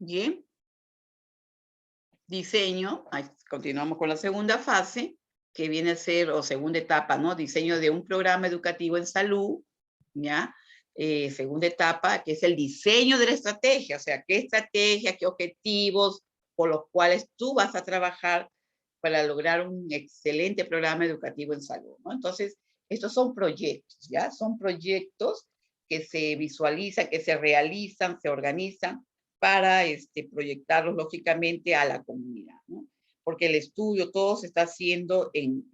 Bien. Diseño, ahí continuamos con la segunda fase, que viene a ser, o segunda etapa, ¿no? Diseño de un programa educativo en salud, ¿ya? Segunda etapa, que es el diseño de la estrategia, o sea, qué estrategia, qué objetivos por los cuales tú vas a trabajar para lograr un excelente programa educativo en salud, ¿no? Entonces, estos son proyectos, ¿ya? Son proyectos que se visualizan, que se realizan, se organizan para proyectarlos lógicamente a la comunidad, ¿no? Porque el estudio todo se está haciendo en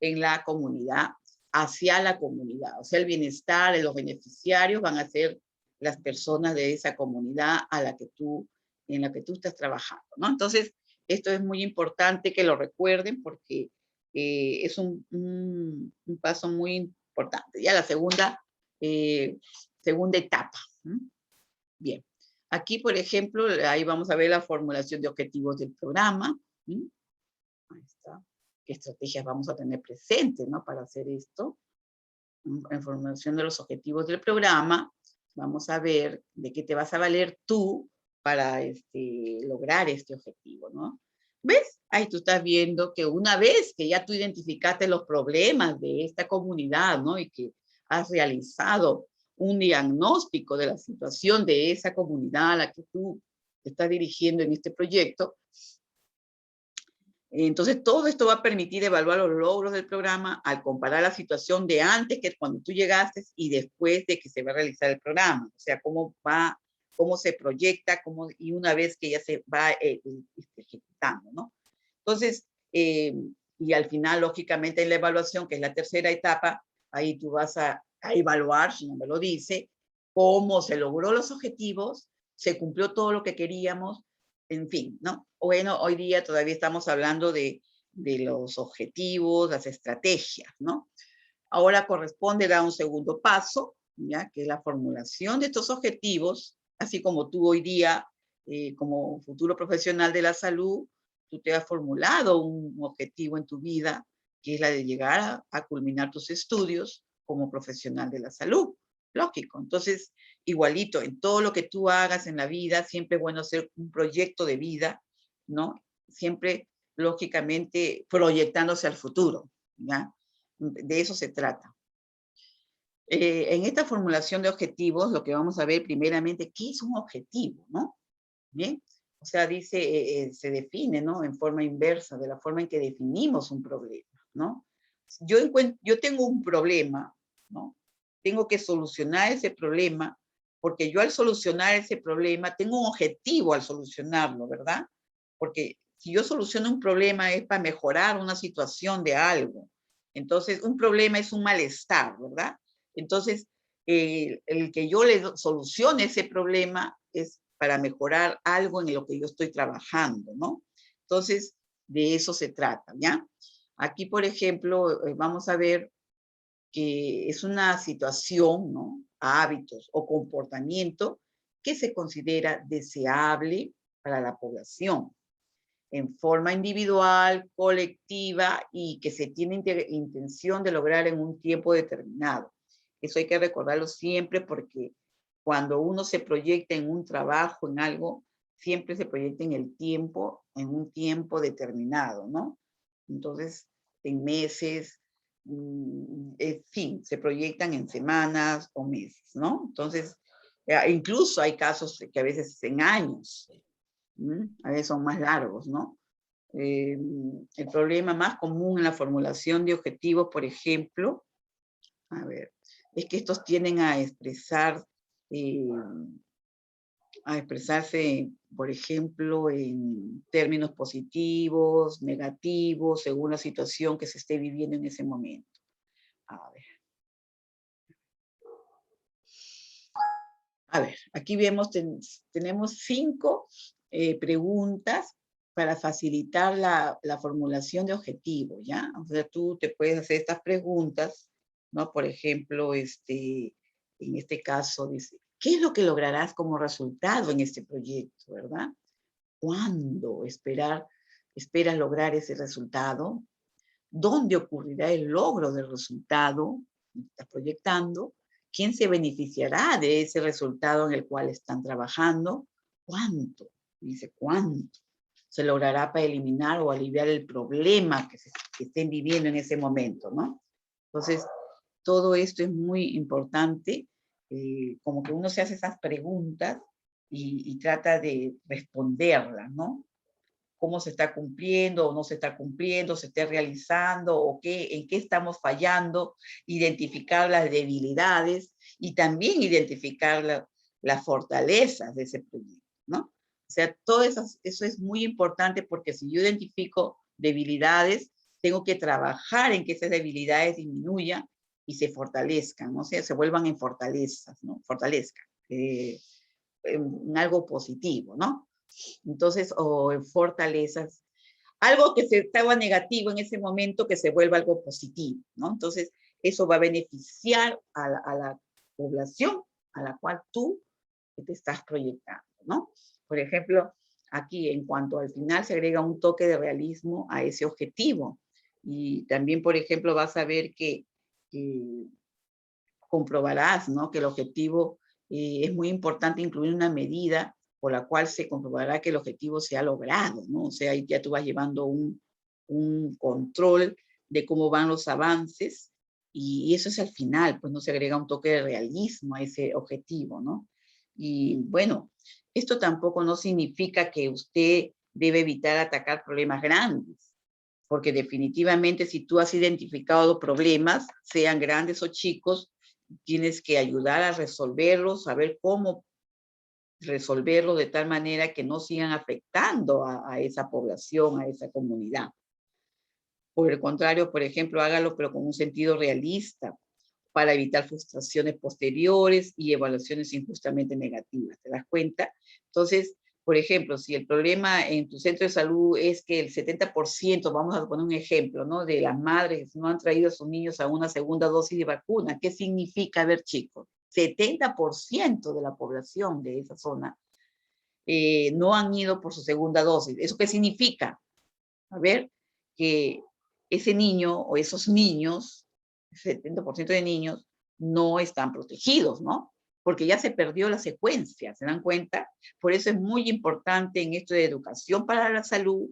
la comunidad, hacia la comunidad. O sea, el bienestar de los beneficiarios van a ser las personas de esa comunidad en la que tú estás trabajando, ¿no? Entonces, esto es muy importante que lo recuerden porque es un paso muy importante. Ya la segunda etapa. ¿Mm? Bien. Aquí, por ejemplo, ahí vamos a ver la formulación de objetivos del programa. ¿Sí? Ahí está. ¿Qué estrategias vamos a tener presentes, ¿no? Para hacer esto? En formulación de los objetivos del programa, vamos a ver de qué te vas a valer tú para lograr este objetivo, ¿no? ¿Ves? Ahí tú estás viendo que una vez que ya tú identificaste los problemas de esta comunidad, ¿no? Y que has realizado un diagnóstico de la situación de esa comunidad a la que tú te estás dirigiendo en este proyecto, entonces, todo esto va a permitir evaluar los logros del programa al comparar la situación de antes, que cuando tú llegaste, y después de que se va a realizar el programa. O sea, cómo se proyecta, y una vez que ya se va ejecutando, ¿no? Entonces, y al final, lógicamente, en la evaluación, que es la tercera etapa, ahí tú vas a evaluar, si no me lo dice, cómo se logró los objetivos, se cumplió todo lo que queríamos, en fin, ¿no? Bueno, hoy día todavía estamos hablando de los objetivos, las estrategias, ¿no? Ahora corresponde dar un segundo paso, ¿ya? Que es la formulación de estos objetivos, así como tú hoy día, como futuro profesional de la salud, tú te has formulado un objetivo en tu vida, que es la de llegar a culminar tus estudios como profesional de la salud. Lógico. Entonces, igualito, en todo lo que tú hagas en la vida, siempre es bueno hacer un proyecto de vida, ¿no? Siempre, lógicamente, proyectándose al futuro, ¿ya? De eso se trata. En esta formulación de objetivos, lo que vamos a ver primeramente, ¿qué es un objetivo, no? Bien, o sea, dice, se define, ¿no? En forma inversa, de la forma en que definimos un problema, ¿no? Yo tengo un problema, ¿no? Tengo que solucionar ese problema, porque yo al solucionar ese problema, tengo un objetivo al solucionarlo, ¿verdad? Porque si yo soluciono un problema es para mejorar una situación de algo. Entonces, un problema es un malestar, ¿verdad? Entonces, el que yo le solucione ese problema es para mejorar algo en lo que yo estoy trabajando, ¿no? Entonces, de eso se trata, ¿ya? Aquí, por ejemplo, vamos a ver que es una situación, ¿no? Hábitos o comportamiento que se considera deseable para la población en forma individual, colectiva y que se tiene intención de lograr en un tiempo determinado. Eso hay que recordarlo siempre porque cuando uno se proyecta en un trabajo, en algo, siempre se proyecta en el tiempo, en un tiempo determinado, ¿no? Entonces, en meses, en fin, se proyectan en semanas o meses, ¿no? Entonces, incluso hay casos que a veces en años, a veces son más largos, ¿no? El problema más común en la formulación de objetivos, por ejemplo, a ver, es que estos tienden eh, a expresarse, por ejemplo, en términos positivos, negativos, según la situación que se esté viviendo en ese momento. A ver. A ver, aquí vemos, tenemos 5 preguntas para facilitar la formulación de objetivos, ¿ya? O sea, tú te puedes hacer estas preguntas, ¿no? Por ejemplo, en este caso, dice, ¿qué es lo que lograrás como resultado en este proyecto, verdad? ¿Cuándo esperas lograr ese resultado? ¿Dónde ocurrirá el logro del resultado? ¿Estás proyectando? ¿Quién se beneficiará de ese resultado en el cual están trabajando? ¿cuánto? Dice, ¿cuánto se logrará para eliminar o aliviar el problema que estén viviendo en ese momento, ¿no? Entonces, todo esto es muy importante, como que uno se hace esas preguntas y trata de responderlas, ¿no? Cómo se está cumpliendo o no se está cumpliendo, se está realizando o en qué estamos fallando, identificar las debilidades y también identificar las fortalezas de ese proyecto, ¿no? O sea, todo eso es muy importante porque si yo identifico debilidades, tengo que trabajar en que esas debilidades disminuyan y se fortalezcan, ¿no? O sea, se vuelvan en fortalezas, ¿no? Fortalezcan, en algo positivo, ¿no? Entonces, o en fortalezas, algo que estaba negativo en ese momento que se vuelva algo positivo, ¿no? Entonces, eso va a beneficiar a la población a la cual tú te estás proyectando, ¿no? Por ejemplo, aquí en cuanto al final se agrega un toque de realismo a ese objetivo. Y también, por ejemplo, vas a ver que comprobarás, ¿no? Que el objetivo es muy importante incluir una medida por la cual se comprobará que el objetivo se ha logrado, ¿no? O sea, ahí ya tú vas llevando un control de cómo van los avances y eso es al final, pues no se agrega un toque de realismo a ese objetivo, ¿no? Y bueno, esto tampoco no significa que usted debe evitar atacar problemas grandes, porque definitivamente si tú has identificado problemas, sean grandes o chicos, tienes que ayudar a resolverlos, saber cómo resolverlo de tal manera que no sigan afectando a esa población, a esa comunidad. Por el contrario, por ejemplo, hágalo pero con un sentido realista para evitar frustraciones posteriores y evaluaciones injustamente negativas. ¿Te das cuenta? Entonces, por ejemplo, si el problema en tu centro de salud es que el 70%, vamos a poner un ejemplo, ¿no? De las madres no han traído a sus niños a una segunda dosis de vacuna. ¿Qué significa? A ver, chicos, 70% de la población de esa zona no han ido por su segunda dosis. ¿Eso qué significa? A ver, que ese niño o esos niños, 70% de niños, no están protegidos, ¿no? Porque ya se perdió la secuencia, ¿se dan cuenta? Por eso es muy importante en esto de educación para la salud,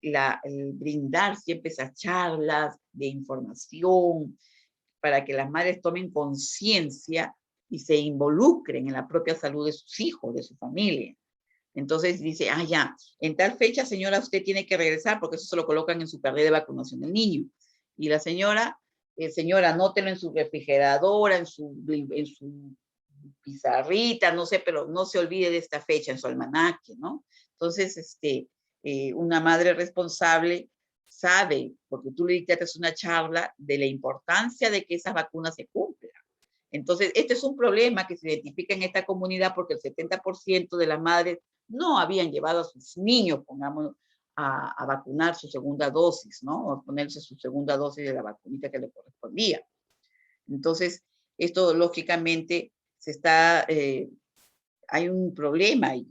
el brindar siempre esas charlas de información para que las madres tomen conciencia y se involucren en la propia salud de sus hijos, de su familia. Entonces dice, ah, ya, en tal fecha, señora, usted tiene que regresar porque eso se lo colocan en su carnet de vacunación del niño. Y la señora, señora, anótelo en su refrigeradora, en su pizarrita, no sé, pero no se olvide de esta fecha en su almanaque, ¿no? Entonces, una madre responsable sabe, porque tú le dictaste una charla, de la importancia de que esas vacunas se cumplan. Entonces, este es un problema que se identifica en esta comunidad porque el 70% de las madres no habían llevado a sus niños, pongamos, a vacunar su segunda dosis, ¿no? O a ponerse su segunda dosis de la vacunita que le correspondía. Entonces, esto lógicamente hay un problema ahí,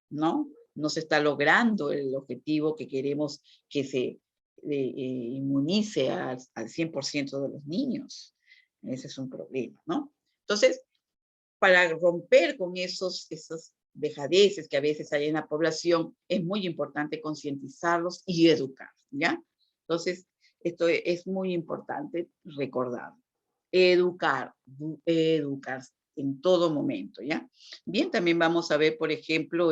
¿no? No se está logrando el objetivo que queremos que se inmunice al 100% de los niños. Ese es un problema, ¿no? Entonces, para romper con esos dejadeces que a veces hay en la población, es muy importante concientizarlos y educar, ¿ya? Entonces, esto es muy importante recordar. Educar, educar en todo momento, ¿ya? Bien, también vamos a ver, por ejemplo,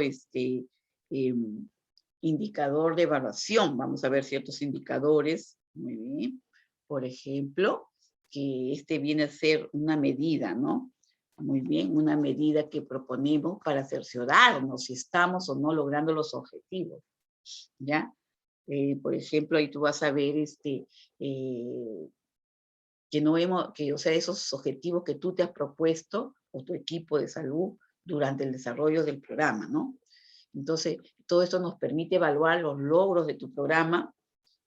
indicador de evaluación. Vamos a ver ciertos indicadores. Muy bien. Por ejemplo, que viene a ser una medida, ¿no? Muy bien, una medida que proponemos para cerciorarnos si estamos o no logrando los objetivos, ¿ya? Por ejemplo, ahí tú vas a ver o sea, esos objetivos que tú te has propuesto o tu equipo de salud durante el desarrollo del programa, ¿no? Entonces, todo esto nos permite evaluar los logros de tu programa,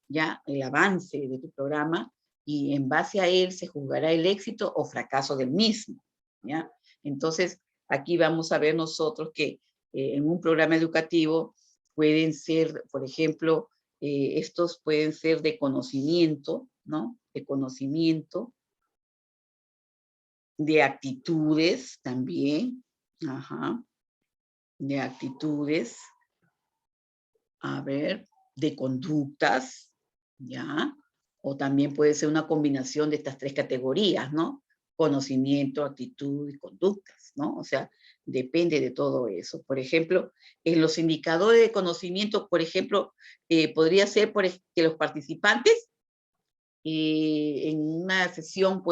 ya el avance de tu programa, y en base a él se juzgará el éxito o fracaso del mismo, ¿ya? Entonces, aquí vamos a ver nosotros que en un programa educativo pueden ser, por ejemplo, estos pueden ser de conocimiento, ¿no? De conocimiento, de actitudes también, ajá, de actitudes, a ver, de conductas, ¿ya? O también puede ser una combinación de estas tres categorías, ¿no? Conocimiento, actitud y conductas, ¿no? O sea, depende de todo eso. Por ejemplo, en los indicadores de conocimiento, por ejemplo, podría ser que los participantes en una sesión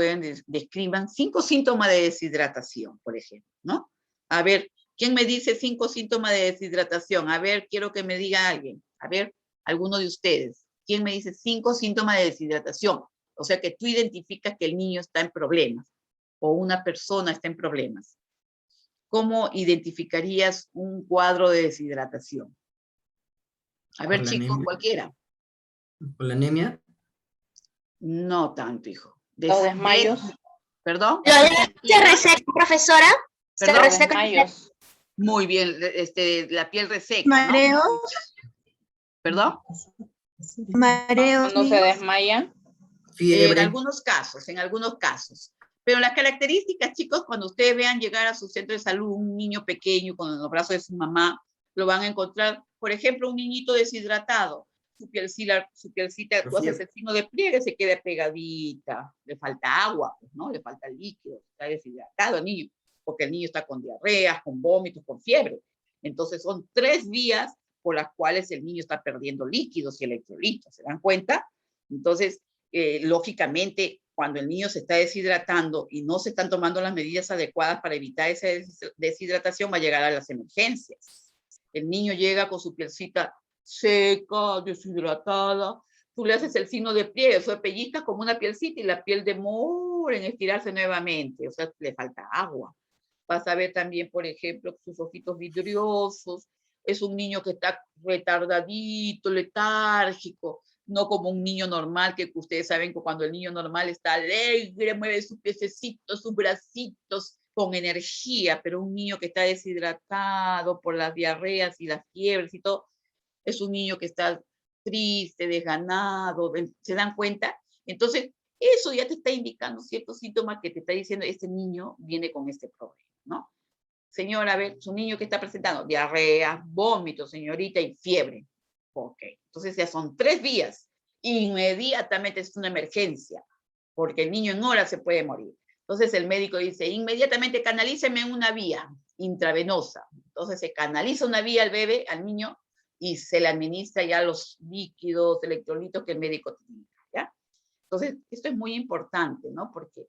describan 5 síntomas de deshidratación, por ejemplo, ¿no? A ver, ¿quién me dice 5 síntomas de deshidratación? A ver, quiero que me diga alguien. A ver, alguno de ustedes. ¿Quién me dice 5 síntomas de deshidratación? O sea, que tú identificas que el niño está en problemas o una persona está en problemas. ¿Cómo identificarías un cuadro de deshidratación? A ver, chicos, cualquiera. ¿Por la anemia? No tanto, hijo. Los desmayos. ¿Perdón? ¿Se reseca, profesora? ¿Perdón? Los desmayos. Muy bien, la piel reseca, Mareo. ¿no? ¿Perdón? Mareo. Cuando se desmayan. Fiebre. En algunos casos. Pero las características, chicos, cuando ustedes vean llegar a su centro de salud un niño pequeño con los brazos de su mamá, lo van a encontrar, por ejemplo, un niñito deshidratado. Su pielcita, tú haces el signo de pliegue, se queda pegadita, le falta agua, pues, ¿no? Le falta líquido, está deshidratado el niño, porque el niño está con diarreas, con vómitos, con fiebre. Entonces son 3 vías por las cuales el niño está perdiendo líquidos y electrolitos, ¿se dan cuenta? Entonces, lógicamente, cuando el niño se está deshidratando y no se están tomando las medidas adecuadas para evitar esa deshidratación, va a llegar a las emergencias. El niño llega con su pielcita seca, deshidratada, tú le haces el signo de pliegue, eso pellizca como una pielcita y la piel demora en estirarse nuevamente, o sea, le falta agua. Vas a ver también, por ejemplo, sus ojitos vidriosos, es un niño que está retardadito, letárgico, no como un niño normal, que ustedes saben que cuando el niño normal está alegre, mueve sus piececitos, sus bracitos, con energía, pero un niño que está deshidratado por las diarreas y las fiebres y todo, es un niño que está triste, desganado, ¿se dan cuenta? Entonces, eso ya te está indicando ciertos síntomas que te está diciendo, este niño viene con este problema, ¿no? Señora, a ver, su niño que está presentando diarrea, vómito, señorita, y fiebre. Ok, entonces ya son 3 vías. Inmediatamente es una emergencia, porque el niño en horas se puede morir. Entonces el médico dice, inmediatamente canalíceme en una vía intravenosa. Entonces se canaliza una vía al bebé, al niño, y se le administra ya los líquidos, electrolitos que el médico tiene, ¿ya? Entonces, esto es muy importante, ¿no? Porque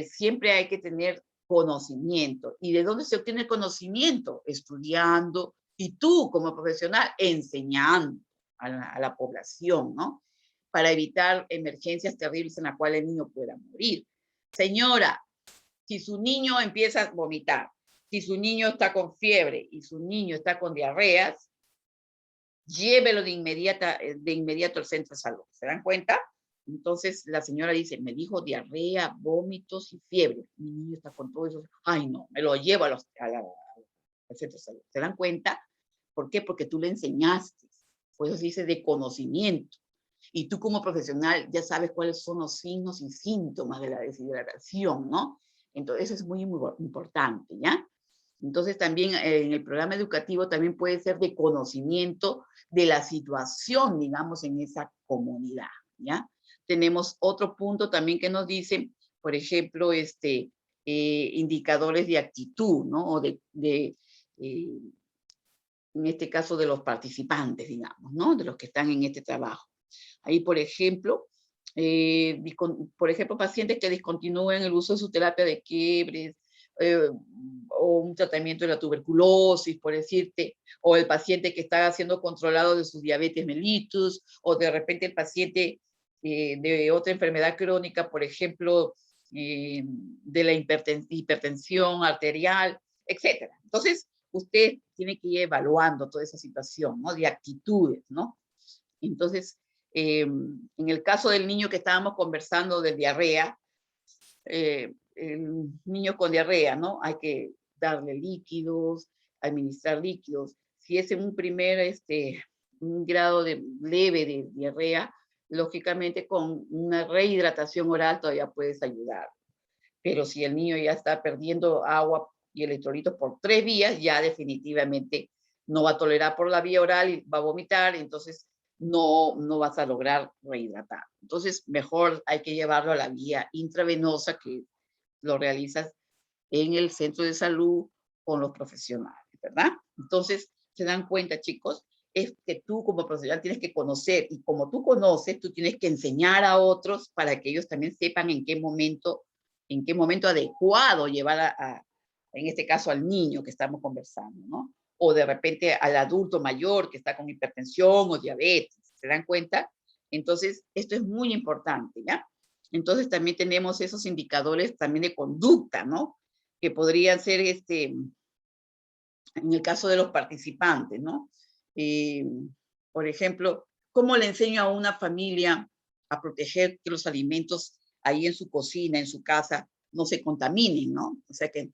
siempre hay que tener conocimiento. ¿Y de dónde se obtiene el conocimiento? Estudiando y tú como profesional enseñando a la población, ¿no? Para evitar emergencias terribles en las cuales el niño pueda morir. Señora, si su niño empieza a vomitar, si su niño está con fiebre y su niño está con diarreas, llévelo de inmediato al centro de salud. ¿Se dan cuenta? Entonces la señora dice, me dijo diarrea, vómitos y fiebre. Mi niño está con todo eso. Ay, no, me lo llevo al centro de salud. ¿Se dan cuenta? ¿Por qué? Porque tú le enseñaste. Por eso se dice de conocimiento. Y tú como profesional ya sabes cuáles son los signos y síntomas de la deshidratación, ¿no? Entonces eso es muy, muy importante, ¿ya? Entonces también en el programa educativo también puede ser de conocimiento de la situación, digamos, en esa comunidad, ¿ya? Tenemos otro punto también que nos dice, por ejemplo, indicadores de actitud, ¿no? O en este caso de los participantes, digamos, ¿no? De los que están en este trabajo. Ahí, por ejemplo, pacientes que discontinúen el uso de su terapia de quiebres, o un tratamiento de la tuberculosis, por decirte, o el paciente que está siendo controlado de su diabetes mellitus, o de repente el paciente de otra enfermedad crónica, por ejemplo, de la hipertensión arterial, etc. Entonces, usted tiene que ir evaluando toda esa situación, ¿no? De actitudes, ¿no? Entonces, en el caso del niño que estábamos conversando de diarrea, el niño con diarrea, ¿no? Hay que darle líquidos, administrar líquidos. Si es en un primer, un grado leve de diarrea, lógicamente con una rehidratación oral todavía puedes ayudar. Pero si el niño ya está perdiendo agua y electrolitos por 3 vías, ya definitivamente no va a tolerar por la vía oral y va a vomitar, entonces no vas a lograr rehidratar. Entonces, mejor hay que llevarlo a la vía intravenosa, que lo realizas en el centro de salud con los profesionales, ¿verdad? Entonces, se dan cuenta, chicos, es que tú como profesional tienes que conocer, y como tú conoces, tú tienes que enseñar a otros para que ellos también sepan en qué momento adecuado llevar en este caso al niño que estamos conversando, ¿no? O de repente al adulto mayor que está con hipertensión o diabetes, ¿se dan cuenta? Entonces, esto es muy importante, ¿ya? Entonces, también tenemos esos indicadores también de conducta, ¿no? Que podrían ser, en el caso de los participantes, ¿no? Por ejemplo, ¿cómo le enseño a una familia a proteger que los alimentos ahí en su cocina, en su casa, no se contaminen, ¿no? O sea, que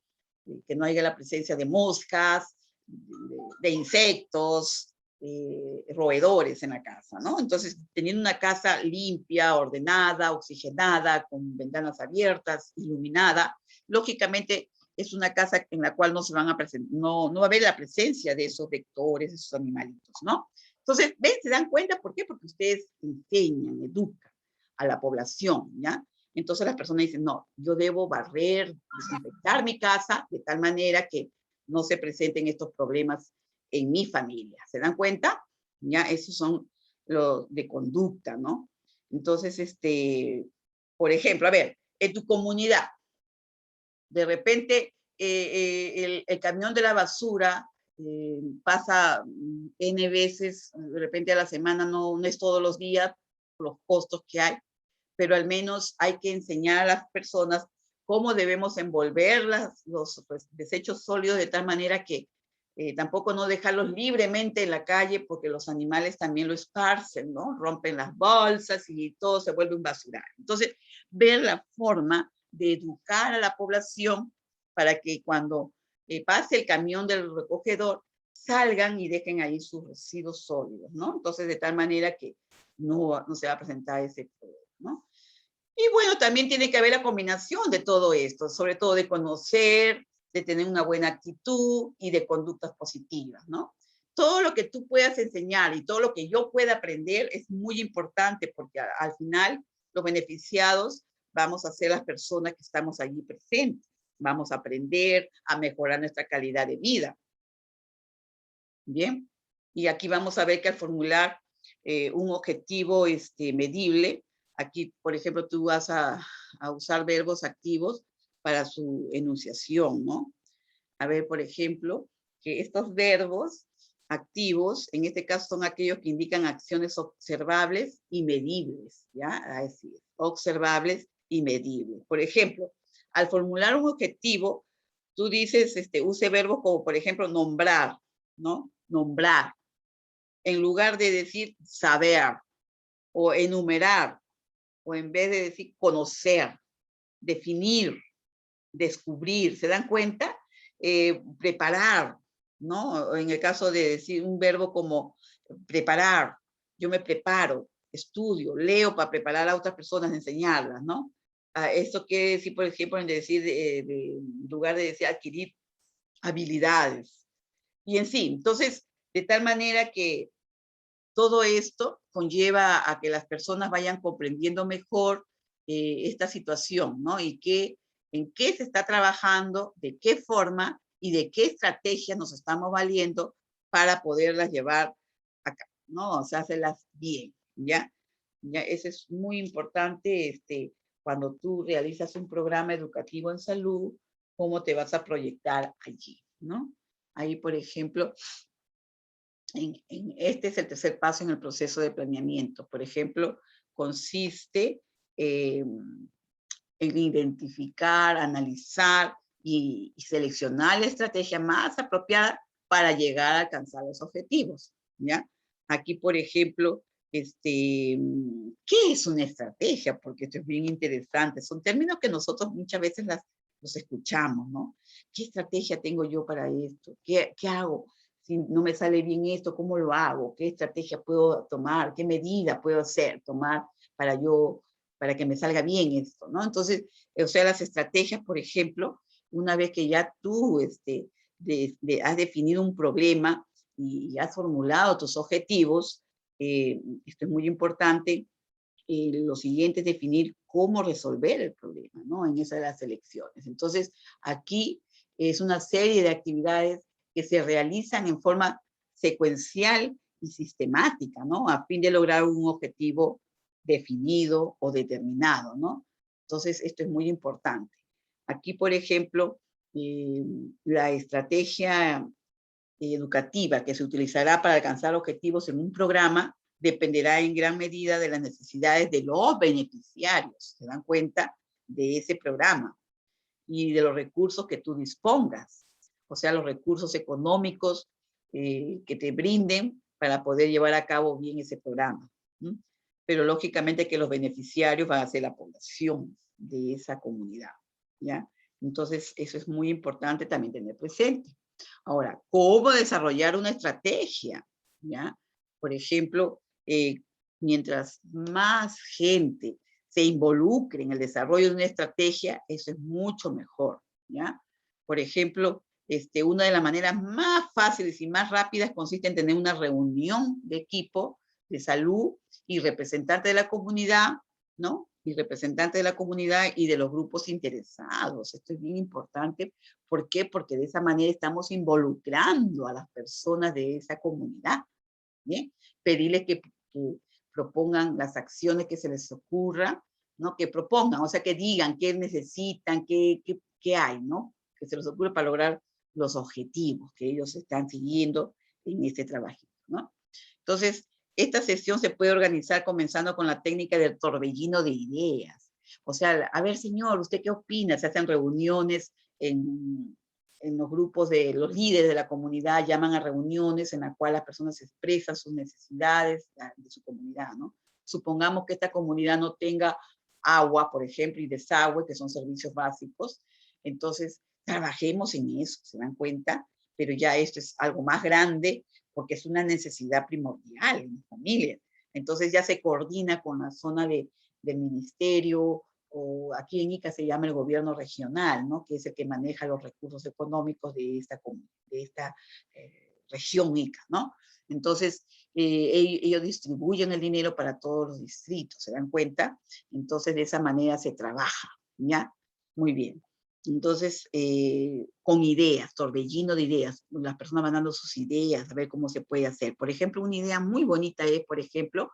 no haya la presencia de moscas, de insectos, roedores en la casa, ¿no? Entonces, teniendo una casa limpia, ordenada, oxigenada, con ventanas abiertas, iluminada, lógicamente es una casa en la cual no se van a no va a haber la presencia de esos vectores, de esos animalitos, ¿no? Entonces, ¿ven? ¿Se dan cuenta? ¿Por qué? Porque ustedes enseñan, educan a la población, ¿ya? Entonces las personas dicen, no, yo debo barrer, desinfectar mi casa de tal manera que no se presenten estos problemas en mi familia. ¿Se dan cuenta? Ya, esos son los de conducta, ¿no? Entonces, por ejemplo, a ver, en tu comunidad, de repente el camión de la basura pasa N veces, de repente a la semana, no es todos los días, por los costos que hay, pero al menos hay que enseñar a las personas cómo debemos envolver los desechos sólidos de tal manera que tampoco no dejarlos libremente en la calle, porque los animales también lo esparcen, ¿no? Rompen las bolsas y todo se vuelve un basural. Entonces, ver la forma de educar a la población para que cuando pase el camión del recogedor, salgan y dejen ahí sus residuos sólidos, ¿no? Entonces, de tal manera que no se va a presentar ese problema, ¿no? Y bueno, también tiene que haber la combinación de todo esto, sobre todo de conocer, de tener una buena actitud y de conductas positivas, ¿no? Todo lo que tú puedas enseñar y todo lo que yo pueda aprender es muy importante, porque al final los beneficiados vamos a ser las personas que estamos allí presentes. Vamos a aprender a mejorar nuestra calidad de vida. Bien, y aquí vamos a ver que al formular un objetivo medible, aquí, por ejemplo, tú vas a usar verbos activos para su enunciación, ¿no? A ver, por ejemplo, que estos verbos activos, en este caso son aquellos que indican acciones observables y medibles, ¿ya? Así es, observables y medibles. Por ejemplo, al formular un objetivo, tú dices, use verbos como, por ejemplo, nombrar, ¿no? Nombrar, en lugar de decir saber, o enumerar, o en vez de decir conocer, definir, descubrir, ¿se dan cuenta? Preparar, ¿no? En el caso de decir un verbo como preparar, yo me preparo, estudio, leo para preparar a otras personas, enseñarlas, ¿no? Esto quiere decir, por ejemplo, en decir, en lugar de decir adquirir habilidades. Y en sí, entonces, de tal manera que todo esto conlleva a que las personas vayan comprendiendo mejor esta situación, ¿no? Y en qué se está trabajando, de qué forma y de qué estrategia nos estamos valiendo para poderlas llevar a cabo, ¿no? O sea, hacerlas bien, ¿ya? Ya, eso es muy importante cuando tú realizas un programa educativo en salud, cómo te vas a proyectar allí, ¿no? Ahí, por ejemplo, este es el tercer paso en el proceso de planeamiento. Por ejemplo, consiste en identificar, analizar y seleccionar la estrategia más apropiada para llegar a alcanzar los objetivos, ¿ya? Aquí, por ejemplo, ¿qué es una estrategia? Porque esto es bien interesante. Son términos que nosotros muchas veces los escuchamos, ¿no? ¿Qué estrategia tengo yo para esto? ¿Qué hago? Si no me sale bien esto, ¿cómo lo hago? ¿Qué estrategia puedo tomar? ¿Qué medida puedo tomar para que me salga bien esto, ¿no? Entonces, o sea, las estrategias, por ejemplo, una vez que ya tú has definido un problema y has formulado tus objetivos, esto es muy importante, lo siguiente es definir cómo resolver el problema, ¿no? En esas de las elecciones. Entonces, aquí es una serie de actividades que se realizan en forma secuencial y sistemática, ¿no? A fin de lograr un objetivo definido o determinado, ¿no? Entonces, esto es muy importante. Aquí, por ejemplo, la estrategia educativa que se utilizará para alcanzar objetivos en un programa dependerá en gran medida de las necesidades de los beneficiarios, ¿se dan cuenta? De ese programa y de los recursos que tú dispongas, o sea, los recursos económicos que te brinden para poder llevar a cabo bien ese programa. ¿Sí? Pero lógicamente que los beneficiarios van a ser la población de esa comunidad, ¿ya? Entonces, eso es muy importante también tener presente. Ahora, ¿cómo desarrollar una estrategia? ¿Ya? Por ejemplo, mientras más gente se involucre en el desarrollo de una estrategia, eso es mucho mejor, ¿ya? Por ejemplo, una de las maneras más fáciles y más rápidas consiste en tener una reunión de equipo de salud y representante de la comunidad, ¿no? Y representante de la comunidad y de los grupos interesados. Esto es bien importante. ¿Por qué? Porque de esa manera estamos involucrando a las personas de esa comunidad, ¿bien? Pedirles que propongan las acciones que se les ocurra, ¿no? Que propongan, o sea, que digan qué necesitan, qué hay, ¿no? Que se les ocurra para lograr los objetivos que ellos están siguiendo en este trabajo, ¿no? Entonces, esta sesión se puede organizar comenzando con la técnica del torbellino de ideas. O sea, a ver, señor, ¿usted qué opina? Se hacen reuniones en los grupos de los líderes de la comunidad, llaman a reuniones en las cuales las personas expresan sus necesidades de su comunidad, ¿no? Supongamos que esta comunidad no tenga agua, por ejemplo, y desagüe, que son servicios básicos. Entonces, trabajemos en eso, ¿se dan cuenta? Pero ya esto es algo más grande, porque es una necesidad primordial en la familia. Entonces ya se coordina con la zona del ministerio, o aquí en Ica se llama el gobierno regional, ¿no? Que es el que maneja los recursos económicos de esta región Ica, ¿no? Entonces, ellos distribuyen el dinero para todos los distritos, ¿se dan cuenta? Entonces, de esa manera se trabaja, ¿ya? Muy bien. Entonces, con ideas, torbellino de ideas, las personas van dando sus ideas, a ver cómo se puede hacer. Por ejemplo, una idea muy bonita es, por ejemplo,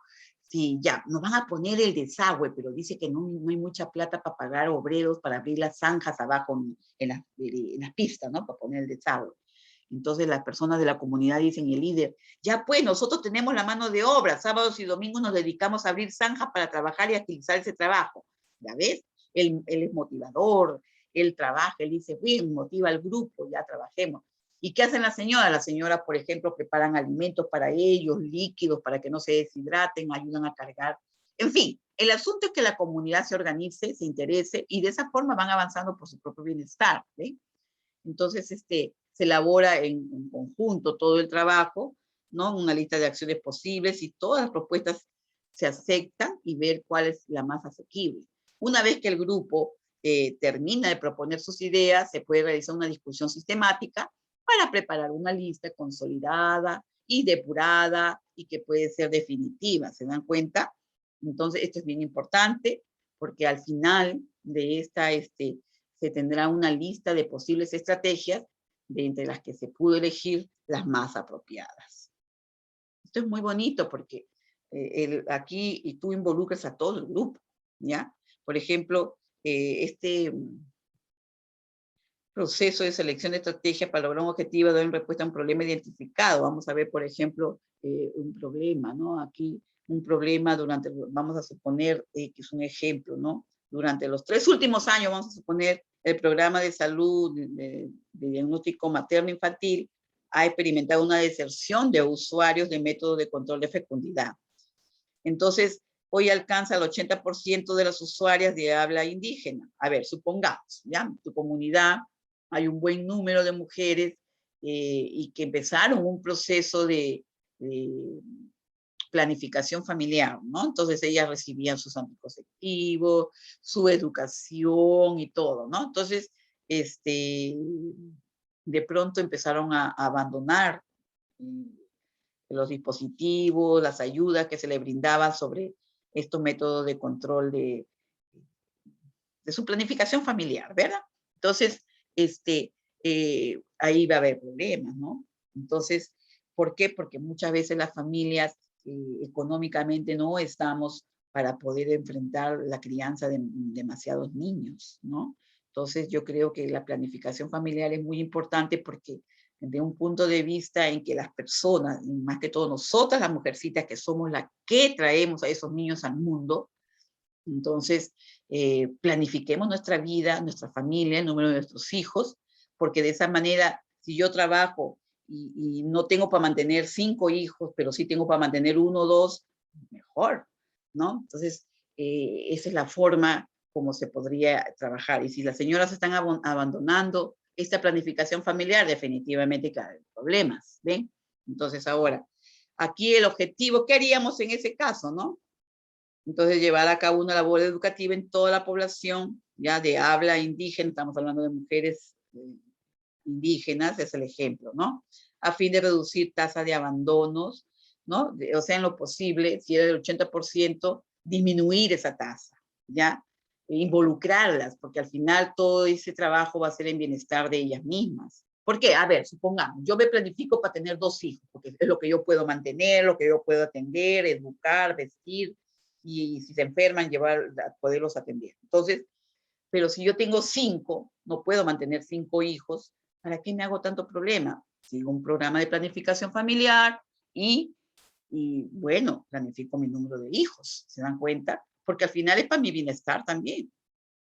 si ya, nos van a poner el desagüe, pero dice que no hay mucha plata para pagar obreros para abrir las zanjas abajo en las pistas, ¿no? Para poner el desagüe. Entonces las personas de la comunidad dicen, el líder, ya pues, nosotros tenemos la mano de obra, sábados y domingos nos dedicamos a abrir zanjas para trabajar y agilizar ese trabajo. ¿Ya ves? Él es motivador, él trabaja, él dice, bien, motiva al grupo, ya trabajemos. ¿Y qué hacen las señoras? Las señoras, por ejemplo, preparan alimentos para ellos, líquidos para que no se deshidraten, ayudan a cargar. En fin, el asunto es que la comunidad se organice, se interese, y de esa forma van avanzando por su propio bienestar, ¿sí? Entonces, se elabora en conjunto todo el trabajo, ¿no? Una lista de acciones posibles y todas las propuestas se aceptan y ver cuál es la más asequible. Una vez que el grupo termina de proponer sus ideas, se puede realizar una discusión sistemática para preparar una lista consolidada y depurada y que puede ser definitiva, ¿se dan cuenta? Entonces, esto es bien importante porque al final de esta, se tendrá una lista de posibles estrategias de entre las que se pudo elegir las más apropiadas. Esto es muy bonito porque aquí y tú involucras a todo el grupo, ¿ya? Por ejemplo, este proceso de selección de estrategias para lograr un objetivo dar respuesta a un problema identificado. Vamos a ver, por ejemplo, un problema, ¿no? Aquí un problema vamos a suponer que es un ejemplo, ¿no? Durante los 3 últimos años, vamos a suponer, el programa de salud de diagnóstico materno-infantil ha experimentado una deserción de usuarios de métodos de control de fecundidad. Entonces, hoy alcanza el 80% de las usuarias de habla indígena. A ver, supongamos, ¿ya? En tu comunidad hay un buen número de mujeres y que empezaron un proceso de planificación familiar, ¿no? Entonces ellas recibían sus anticonceptivos, su educación y todo, ¿no? Entonces de pronto empezaron a abandonar los dispositivos, las ayudas que se les brindaban sobre estos métodos de control de su planificación familiar, ¿verdad? Entonces, ahí va a haber problemas, ¿no? Entonces, ¿por qué? Porque muchas veces las familias económicamente no estamos para poder enfrentar la crianza de demasiados niños, ¿no? Entonces, yo creo que la planificación familiar es muy importante porque de un punto de vista en que las personas, y más que todo nosotras las mujercitas que somos las que traemos a esos niños al mundo, entonces planifiquemos nuestra vida, nuestra familia, el número de nuestros hijos, porque de esa manera, si yo trabajo y no tengo para mantener 5 hijos, pero sí tengo para mantener 1 o 2, mejor, ¿no? Entonces, esa es la forma como se podría trabajar. Y si las señoras están abandonando esta planificación familiar, definitivamente caen problemas, ¿ven? Entonces ahora, aquí el objetivo, ¿qué haríamos en ese caso, no? Entonces, llevar a cabo una labor educativa en toda la población, ya de habla indígena, estamos hablando de mujeres indígenas, es el ejemplo, ¿no? A fin de reducir tasa de abandonos, ¿no? O sea, en lo posible, si era del 80%, disminuir esa tasa, ¿ya? Involucrarlas, porque al final todo ese trabajo va a ser en bienestar de ellas mismas. ¿Por qué? A ver, supongamos, yo me planifico para tener 2 hijos, porque es lo que yo puedo mantener, lo que yo puedo atender, educar, vestir, y si se enferman, poderlos atender. Entonces, pero si yo tengo 5, no puedo mantener 5 hijos, ¿para qué me hago tanto problema? Sigo un programa de planificación familiar y bueno, planifico mi número de hijos, ¿se dan cuenta? Porque al final es para mi bienestar también,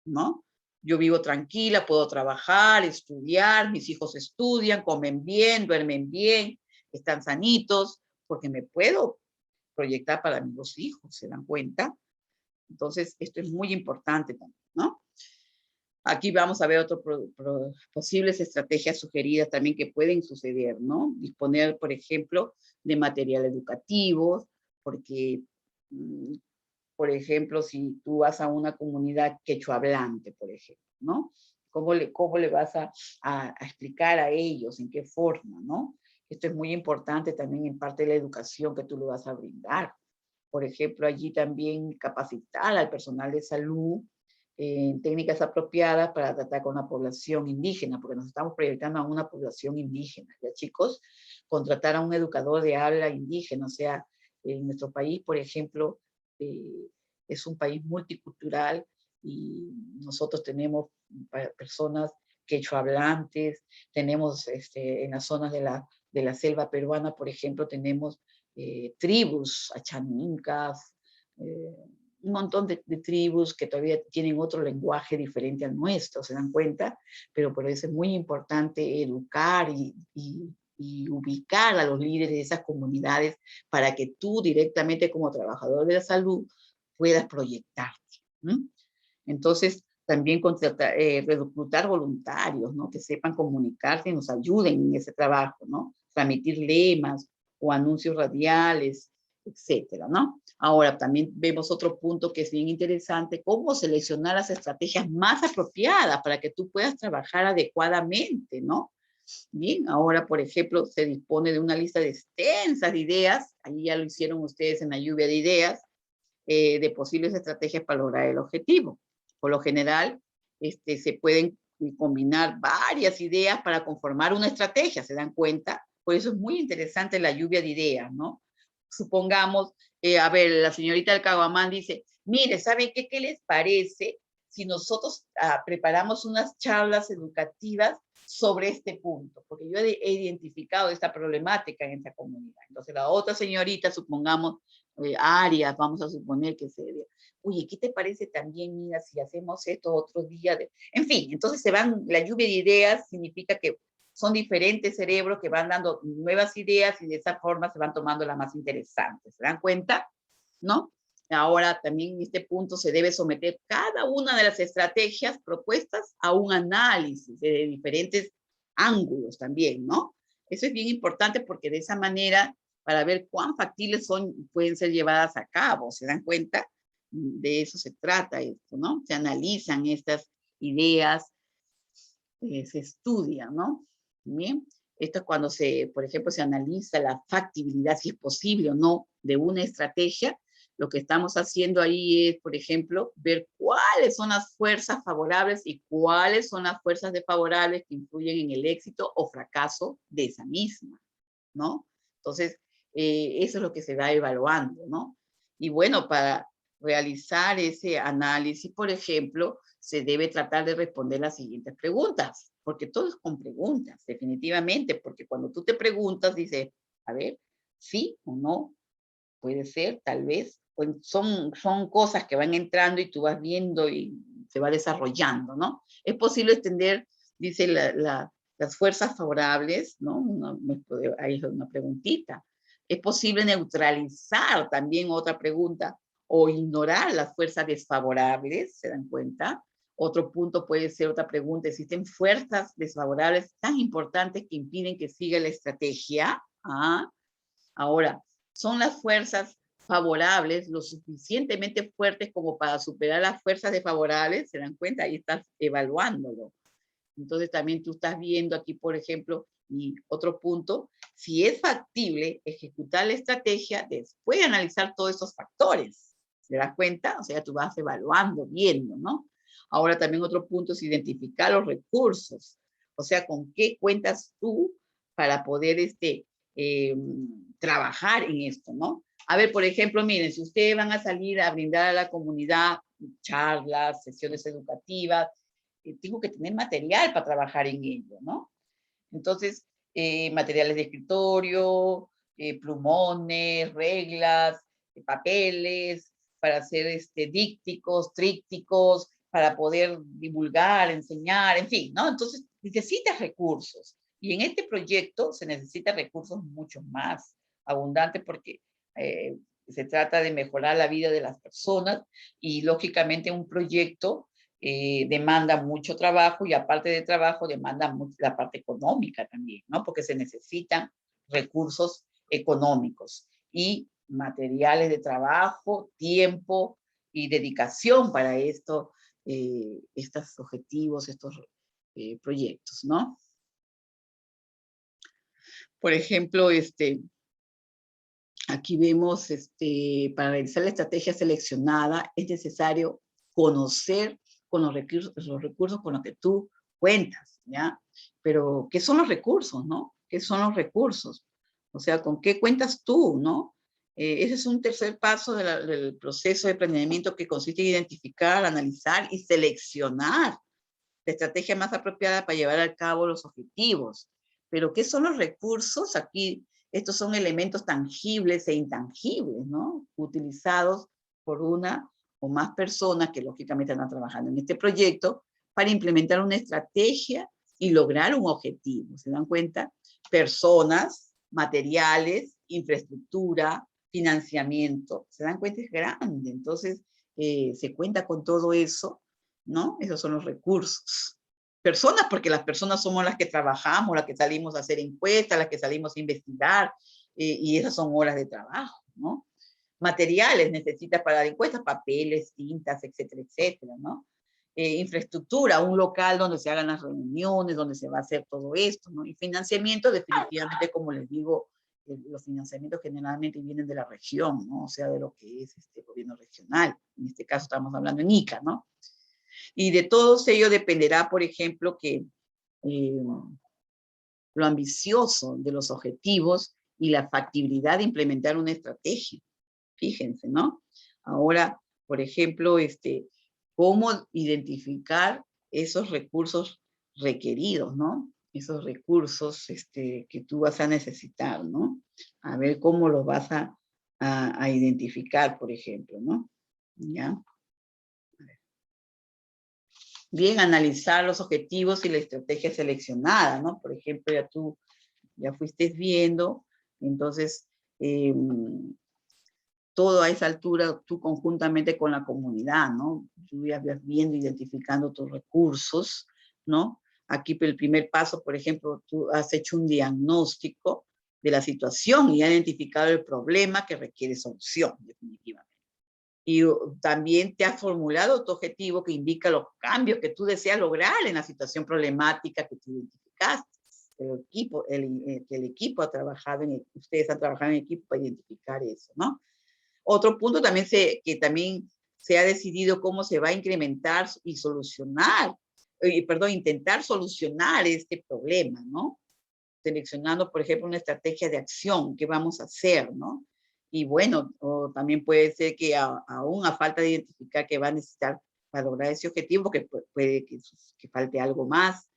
¿no? Yo vivo tranquila, puedo trabajar, estudiar, mis hijos estudian, comen bien, duermen bien, están sanitos, porque me puedo proyectar para mis 2 hijos, ¿se dan cuenta? Entonces, esto es muy importante también, ¿no? Aquí vamos a ver otras posibles estrategias sugeridas también que pueden suceder, ¿no? Disponer, por ejemplo, de material educativo, porque, por ejemplo, si tú vas a una comunidad quechohablante, por ejemplo, ¿no? ¿Cómo le vas a explicar a ellos? ¿En qué forma, no? Esto es muy importante también en parte de la educación que tú le vas a brindar. Por ejemplo, allí también capacitar al personal de salud en técnicas apropiadas para tratar con la población indígena, porque nos estamos proyectando a una población indígena, ¿ya chicos? Contratar a un educador de habla indígena, o sea, en nuestro país, por ejemplo, es un país multicultural y nosotros tenemos personas quechohablantes, tenemos en las zonas de la selva peruana, por ejemplo, tenemos tribus, achanincas, un montón de tribus que todavía tienen otro lenguaje diferente al nuestro, ¿se dan cuenta? Pero por eso es muy importante educar y ubicar a los líderes de esas comunidades para que tú directamente como trabajador de la salud puedas proyectarte. Entonces, también reclutar voluntarios, ¿no? Que sepan comunicarse y nos ayuden en ese trabajo, ¿no? Transmitir lemas o anuncios radiales, etcétera, ¿no? Ahora, también vemos otro punto que es bien interesante, cómo seleccionar las estrategias más apropiadas para que tú puedas trabajar adecuadamente, ¿no? Bien, ahora, por ejemplo, se dispone de una lista de extensas de ideas, ahí ya lo hicieron ustedes en la lluvia de ideas, de posibles estrategias para lograr el objetivo. Por lo general, se pueden combinar varias ideas para conformar una estrategia, ¿se dan cuenta? Por eso es muy interesante la lluvia de ideas, ¿no? Supongamos, a ver, la señorita del Caguamán dice, mire, ¿saben qué? ¿Qué les parece si nosotros preparamos unas charlas educativas sobre este punto? Porque yo he identificado esta problemática en esta comunidad. Entonces, la otra señorita, supongamos, Arias, vamos a suponer que se... Oye, ¿qué te parece también, mira, si hacemos esto otro día? En fin, entonces la lluvia de ideas significa que son diferentes cerebros que van dando nuevas ideas y de esa forma se van tomando las más interesantes. ¿Se dan cuenta? ¿No? Ahora también en este punto se debe someter cada una de las estrategias propuestas a un análisis de diferentes ángulos también, ¿no? Eso es bien importante porque de esa manera, para ver cuán factibles pueden ser llevadas a cabo, ¿se dan cuenta? De eso se trata esto, ¿no? Se analizan estas ideas se estudia, ¿no? Bien, esto es cuando por ejemplo, se analiza la factibilidad, si es posible o no, de una estrategia. Lo que estamos haciendo ahí es, por ejemplo, ver cuáles son las fuerzas favorables y cuáles son las fuerzas desfavorables que influyen en el éxito o fracaso de esa misma, ¿no? Entonces, eso es lo que se va evaluando, ¿no? Y bueno, para realizar ese análisis, por ejemplo, se debe tratar de responder las siguientes preguntas, porque todo es con preguntas, definitivamente, porque cuando tú te preguntas, dices, a ver, sí o no, puede ser, tal vez, pues son cosas que van entrando y tú vas viendo y se va desarrollando, ¿no? Es posible extender, dice las fuerzas favorables, ¿no? Ahí es una preguntita. Es posible neutralizar también otra pregunta o ignorar las fuerzas desfavorables, ¿se dan cuenta? Otro punto puede ser otra pregunta, ¿existen fuerzas desfavorables tan importantes que impiden que siga la estrategia? ¿Ah? Ahora, ¿son las fuerzas favorables lo suficientemente fuertes como para superar las fuerzas desfavorables? ¿Se dan cuenta? Ahí estás evaluándolo. Entonces también tú estás viendo aquí, por ejemplo, y otro punto, si es factible ejecutar la estrategia después de analizar todos esos factores. ¿Se das cuenta? O sea, tú vas evaluando, viendo, ¿no? Ahora también otro punto es identificar los recursos. O sea, ¿con qué cuentas tú para poder trabajar en esto, ¿no? A ver, por ejemplo, miren, si ustedes van a salir a brindar a la comunidad charlas, sesiones educativas, tengo que tener material para trabajar en ello, ¿no? Entonces, materiales de escritorio, plumones, reglas, papeles, para hacer dícticos, trípticos, para poder divulgar, enseñar, en fin, ¿no? Entonces, necesitas recursos. Y en este proyecto se necesitan recursos mucho más abundantes porque se trata de mejorar la vida de las personas y, lógicamente, un proyecto demanda mucho trabajo y aparte de trabajo demanda mucho la parte económica también, ¿no? Porque se necesitan recursos económicos y materiales de trabajo, tiempo y dedicación para estos objetivos, estos proyectos, ¿no? Por ejemplo, aquí vemos, para realizar la estrategia seleccionada es necesario conocer con los recursos con los que tú cuentas, ¿ya? Pero, ¿qué son los recursos, no? ¿Qué son los recursos? O sea, ¿con qué cuentas tú, no? Ese es un tercer paso del proceso de planeamiento que consiste en identificar, analizar y seleccionar la estrategia más apropiada para llevar a cabo los objetivos. Pero, ¿qué son los recursos? Aquí, estos son elementos tangibles e intangibles, ¿no? Utilizados por una o más personas que lógicamente están trabajando en este proyecto para implementar una estrategia y lograr un objetivo. ¿Se dan cuenta? Personas, materiales, infraestructura, financiamiento. ¿Se dan cuenta? Es grande. Entonces, se cuenta con todo eso, ¿no? Esos son los recursos. Personas, porque las personas somos las que trabajamos, las que salimos a hacer encuestas, las que salimos a investigar, y esas son horas de trabajo, ¿no? Materiales necesitas para la encuesta, papeles, tintas, etcétera, etcétera, ¿no? Infraestructura, un local donde se hagan las reuniones, donde se va a hacer todo esto, ¿no? Y financiamiento, definitivamente, como les digo, los financiamientos generalmente vienen de la región, ¿no? O sea, de lo que es gobierno regional. En este caso estamos hablando en ICA, ¿no? Y de todos ellos dependerá, por ejemplo, que lo ambicioso de los objetivos y la factibilidad de implementar una estrategia. Fíjense, ¿no? Ahora, por ejemplo, cómo identificar esos recursos requeridos, ¿no? Esos recursos que tú vas a necesitar, ¿no? A ver cómo los vas a identificar, por ejemplo, ¿no? ¿Ya? Bien, analizar los objetivos y la estrategia seleccionada, ¿no? Por ejemplo, ya fuiste viendo, entonces, todo a esa altura, tú conjuntamente con la comunidad, ¿no? Tú ya vas viendo, identificando tus recursos, ¿no? Aquí el primer paso, por ejemplo, tú has hecho un diagnóstico de la situación y has identificado el problema que requiere solución, definitivamente. Y también te has formulado tu objetivo que indica los cambios que tú deseas lograr en la situación problemática que tú identificaste. Que el equipo ha trabajado, ustedes han trabajado en equipo para identificar eso, ¿no? Otro punto también que también se ha decidido cómo se va a incrementar y solucionar, intentar solucionar este problema, ¿no? Seleccionando, por ejemplo, una estrategia de acción, ¿qué vamos a hacer, no? Y bueno, también puede ser que aún a falta de identificar qué va a necesitar para lograr ese objetivo, que puede que falte algo más,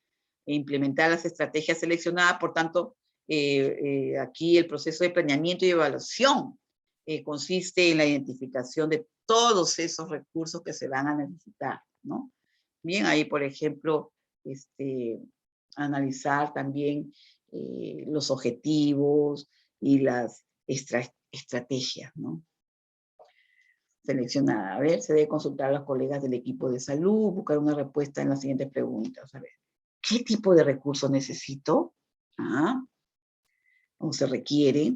e implementar las estrategias seleccionadas. Por tanto, aquí el proceso de planeamiento y evaluación consiste en la identificación de todos esos recursos que se van a necesitar, ¿no? Bien, ahí, por ejemplo, analizar también los objetivos y las estrategias, ¿no? Seleccionada. A ver, se debe consultar a los colegas del equipo de salud, buscar una respuesta en las siguientes preguntas. A ver, ¿qué tipo de recursos necesito? ¿O se requiere?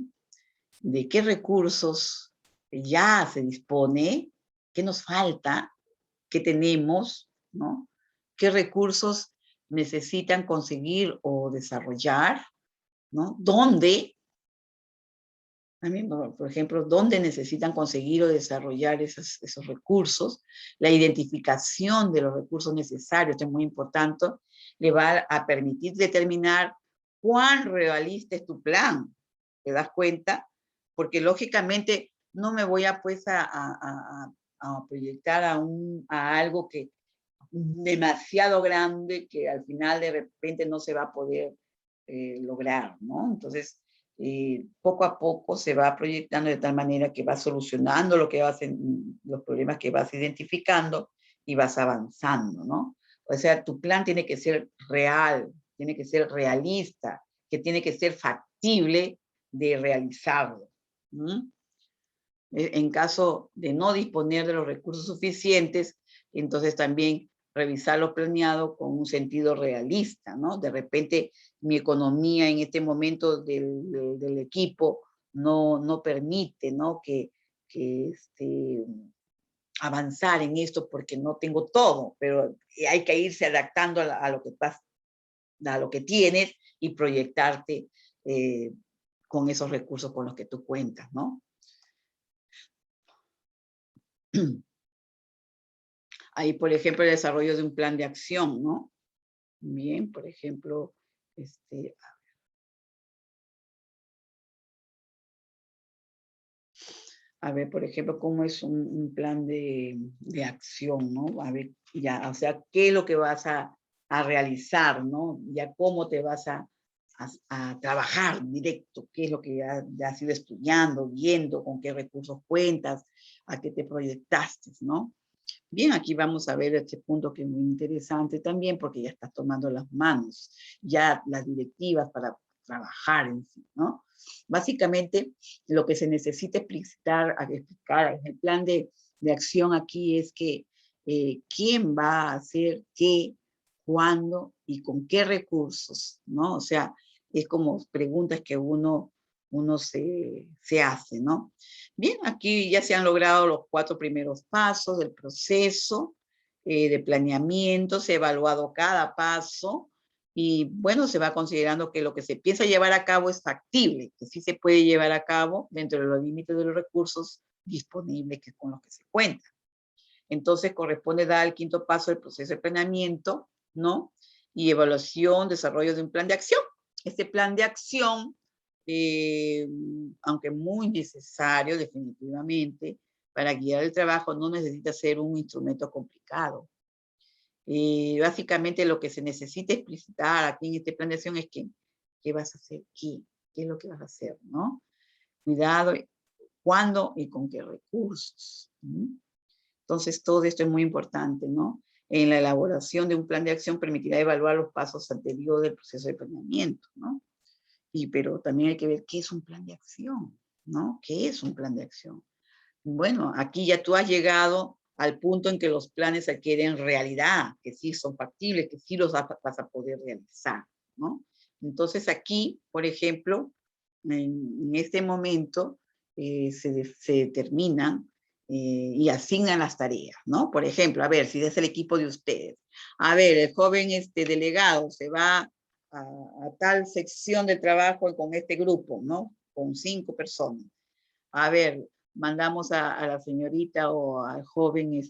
¿De qué recursos ya se dispone? ¿Qué nos falta? ¿Qué tenemos? ¿No? ¿Qué recursos necesitan conseguir o desarrollar? ¿No? ¿Dónde? También, por ejemplo, ¿dónde necesitan conseguir o desarrollar esos recursos? La identificación de los recursos necesarios, esto es muy importante, le va a permitir determinar cuán realista es tu plan. ¿Te das cuenta? Porque lógicamente no me voy a pues a proyectar a algo que demasiado grande que al final de repente no se va a poder lograr, ¿no? Entonces, poco a poco se va proyectando de tal manera que va solucionando los problemas que vas identificando y vas avanzando, ¿no? O sea, tu plan tiene que ser real, tiene que ser realista, que tiene que ser factible de realizarlo. En caso de no disponer de los recursos suficientes, entonces también revisar lo planeado con un sentido realista, ¿no? De repente mi economía en este momento del equipo no permite, ¿no? Que avanzar en esto porque no tengo todo, pero hay que irse adaptando a lo que tienes y proyectarte con esos recursos con los que tú cuentas, ¿no? Ahí, por ejemplo, el desarrollo de un plan de acción, ¿no? Bien, por ejemplo, a ver, por ejemplo, cómo es un plan de acción, ¿no? A ver, ya, o sea, qué es lo que vas a realizar, ¿no? Ya cómo te vas a trabajar directo, qué es lo que ya has ido estudiando, viendo, con qué recursos cuentas, a qué te proyectaste, ¿no? Bien, aquí vamos a ver este punto que es muy interesante también porque ya estás tomando las manos, ya las directivas para trabajar en sí, ¿no? Básicamente, lo que se necesita explicar en el plan de acción aquí es que quién va a hacer qué, cuándo y con qué recursos, ¿no? O sea, es como preguntas que uno se hace, ¿no? Bien, aquí ya se han logrado los 4 primeros pasos del proceso de planeamiento, se ha evaluado cada paso y bueno, se va considerando que lo que se piensa llevar a cabo es factible, que sí se puede llevar a cabo dentro de los límites de los recursos disponibles con los que se cuenta. Entonces corresponde dar el 5º paso del proceso de planeamiento, ¿no? Y evaluación, desarrollo de un plan de acción. Este plan de acción, aunque muy necesario definitivamente, para guiar el trabajo no necesita ser un instrumento complicado. Básicamente lo que se necesita explicitar aquí en este plan de acción es qué vas a hacer, qué es lo que vas a hacer, ¿no? Cuidado, cuándo y con qué recursos. Entonces, todo esto es muy importante, ¿no? En la elaboración de un plan de acción permitirá evaluar los pasos anteriores del proceso de planeamiento, ¿no? Pero también hay que ver qué es un plan de acción, ¿no? ¿Qué es un plan de acción? Bueno, aquí ya tú has llegado al punto en que los planes adquieren realidad, que sí son factibles, que sí los vas a poder realizar, ¿no? Entonces aquí, por ejemplo, en este momento se determinan y asignan las tareas, ¿no? Por ejemplo, a ver, si es el equipo de ustedes. A ver, el joven delegado se va a tal sección de trabajo con este grupo, ¿no? Con 5 personas. A ver, mandamos a la señorita o al joven,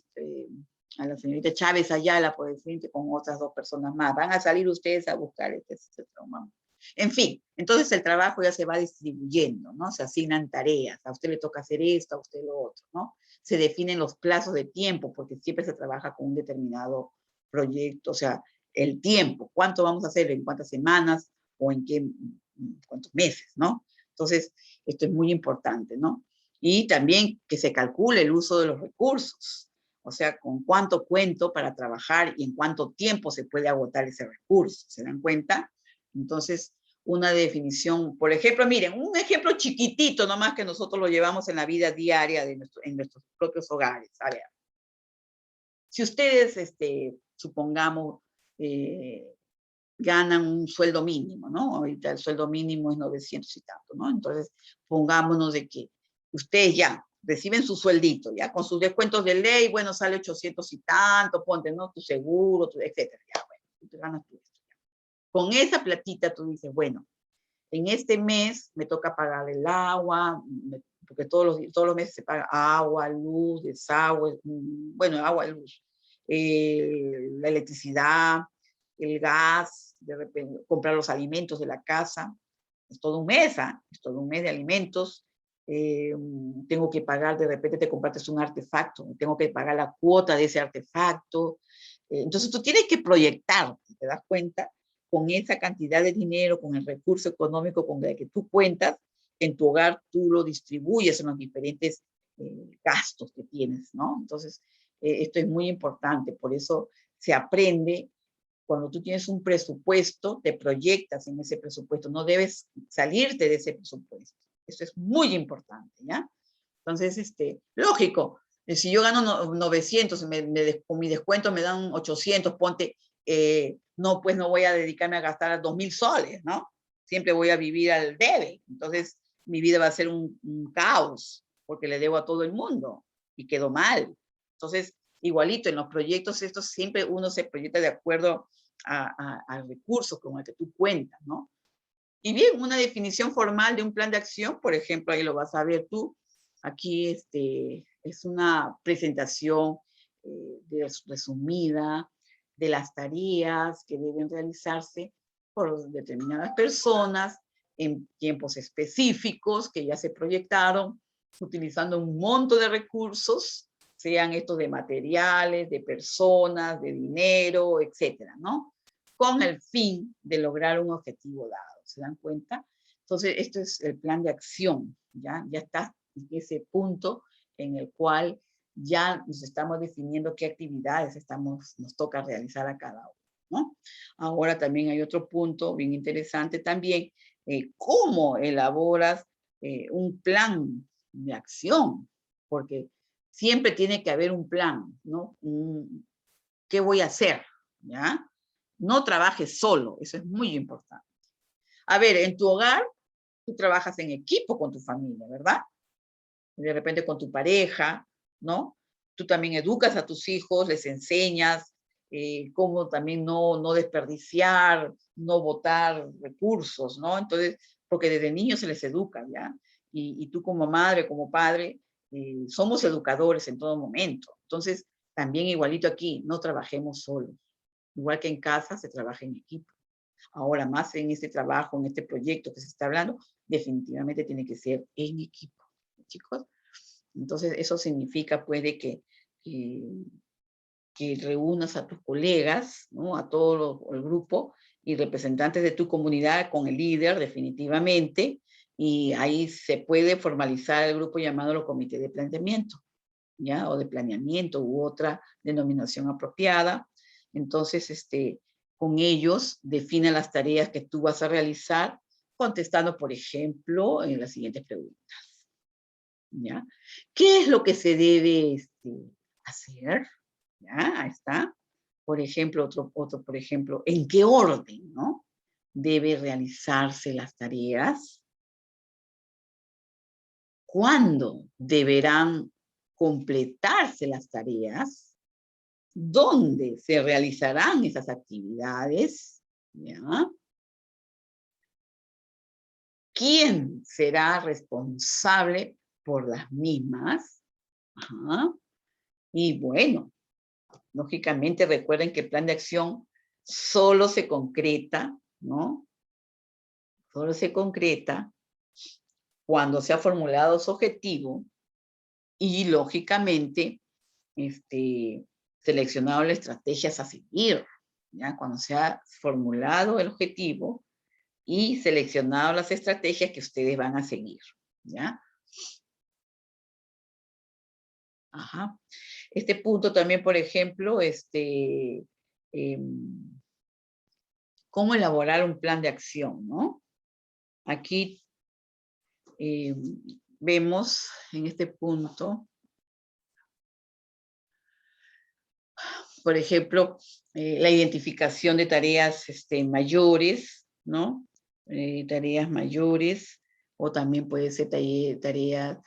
a la señorita Chávez Ayala, por decirte, con otras 2 personas más. Van a salir ustedes a buscar este trauma. En fin, entonces el trabajo ya se va distribuyendo, ¿no? Se asignan tareas, a usted le toca hacer esto, a usted lo otro, ¿no? Se definen los plazos de tiempo, porque siempre se trabaja con un determinado proyecto, o sea, el tiempo, cuánto vamos a hacer, en cuántas semanas o en cuántos meses, ¿no? Entonces, esto es muy importante, ¿no? Y también que se calcule el uso de los recursos, o sea, con cuánto cuento para trabajar y en cuánto tiempo se puede agotar ese recurso, ¿se dan cuenta? Entonces, una definición, por ejemplo, miren, un ejemplo chiquitito nomás que nosotros lo llevamos en la vida diaria en nuestros propios hogares. A ver, si ustedes, supongamos, ganan un sueldo mínimo, ¿no? Ahorita el sueldo mínimo es 900 y tanto, ¿no? Entonces, pongámonos de que ustedes ya reciben su sueldito, ya con sus descuentos de ley, bueno, sale 800 y tanto, ponte, ¿no? Tu seguro, etcétera, ya, bueno, tú te ganas tu esto. Con esa platita tú dices, bueno, en este mes me toca pagar el agua, porque todos los meses se paga agua, luz, desagüe, bueno, agua, luz, la electricidad, el gas, de repente comprar los alimentos de la casa, es todo un mes, es todo un mes de alimentos, tengo que pagar, de repente te compartes un artefacto, tengo que pagar la cuota de ese artefacto, entonces tú tienes que proyectar, ¿te das cuenta? Con esa cantidad de dinero, con el recurso económico con el que tú cuentas, en tu hogar tú lo distribuyes en los diferentes gastos que tienes, ¿no? Entonces, esto es muy importante, por eso se aprende, cuando tú tienes un presupuesto, te proyectas en ese presupuesto, no debes salirte de ese presupuesto. Eso es muy importante, ¿ya? Entonces, lógico, si yo gano 900, con mi descuento me dan 800, ponte, no, pues no voy a dedicarme a gastar 2,000 soles, ¿no? Siempre voy a vivir al debe. Entonces, mi vida va a ser un caos, porque le debo a todo el mundo y quedo mal. Entonces, igualito, en los proyectos estos siempre uno se proyecta de acuerdo al recurso con el que tú cuentas, ¿no? Y bien, una definición formal de un plan de acción, por ejemplo, ahí lo vas a ver tú. Aquí es una presentación resumida de las tareas que deben realizarse por determinadas personas en tiempos específicos que ya se proyectaron, utilizando un monto de recursos, sean estos de materiales, de personas, de dinero, etcétera, ¿no? Con el fin de lograr un objetivo dado. ¿Se dan cuenta? Entonces, esto es el plan de acción, ¿ya? Ya está en ese punto en el cual ya nos estamos definiendo qué actividades nos toca realizar a cada uno, ¿no? Ahora también hay otro punto bien interesante también, cómo elaboras un plan de acción, porque siempre tiene que haber un plan, ¿no? ¿Qué voy a hacer? ¿Ya? No trabajes solo, eso es muy importante. A ver, en tu hogar, tú trabajas en equipo con tu familia, ¿verdad? De repente con tu pareja, ¿no? Tú también educas a tus hijos, les enseñas cómo también no desperdiciar, no botar recursos, ¿no? Entonces, porque desde niños se les educa, ¿ya? Y tú como madre, como padre, somos educadores en todo momento. Entonces, también igualito aquí, no trabajemos solos. Igual que en casa, se trabaja en equipo. Ahora, más en este trabajo, en este proyecto que se está hablando, definitivamente tiene que ser en equipo, chicos. Entonces, eso significa, pues, de que reúnas a tus colegas, ¿no? A todo el grupo y representantes de tu comunidad con el líder, definitivamente, y ahí se puede formalizar el grupo llamándolo comité de planteamiento, ¿ya? O de planeamiento u otra denominación apropiada. Entonces, con ellos define las tareas que tú vas a realizar, contestando, por ejemplo, en las siguientes preguntas, ¿ya? ¿Qué es lo que se debe hacer? ¿Ya? Ahí está. Por ejemplo, otro, por ejemplo, ¿en qué orden, no? Debe realizarse las tareas. ¿Cuándo deberán completarse las tareas, dónde se realizarán esas actividades, ¿ya? ¿Quién será responsable por las mismas? Ajá. Y bueno, lógicamente recuerden que el plan de acción solo se concreta, ¿no? Solo se concreta cuando se ha formulado su objetivo y lógicamente seleccionado las estrategias a seguir, ¿ya? Cuando se ha formulado el objetivo y seleccionado las estrategias que ustedes van a seguir, ¿ya? Ajá. Este punto también, por ejemplo, cómo elaborar un plan de acción, ¿no? Aquí vemos en este punto, por ejemplo, la identificación de tareas mayores, ¿no? Tareas mayores, o también puede ser tareas,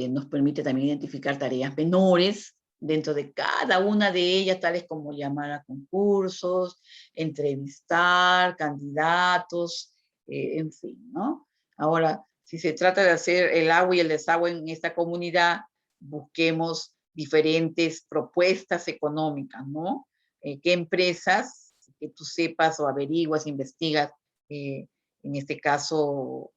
nos permite también identificar tareas menores dentro de cada una de ellas, tales como llamar a concursos, entrevistar candidatos, en fin, ¿no? Ahora, si se trata de hacer el agua y el desagüe en esta comunidad, busquemos diferentes propuestas económicas, ¿no? ¿Qué empresas que tú sepas o averiguas, investigas, en este caso,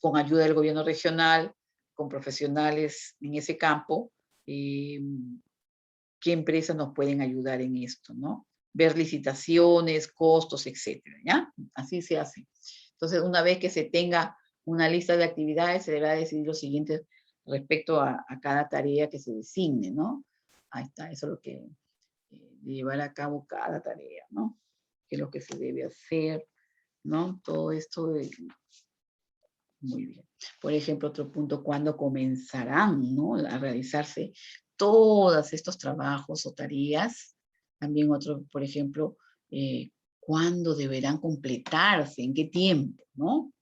con ayuda del gobierno regional, con profesionales en ese campo, qué empresas nos pueden ayudar en esto, ¿no? Ver licitaciones, costos, etcétera, ¿ya? Así se hace. Entonces, una vez que se tenga una lista de actividades, se deberá decidir lo siguiente respecto a cada tarea que se designe, ¿no? Ahí está, eso es lo que llevar a cabo cada tarea, ¿no? ¿Qué es lo que se debe hacer, ¿no? Todo esto, muy bien. Por ejemplo, otro punto, ¿cuándo comenzarán, ¿no? A realizarse todos estos trabajos o tareas? También otro, por ejemplo, ¿cuándo deberán completarse? ¿En qué tiempo, no?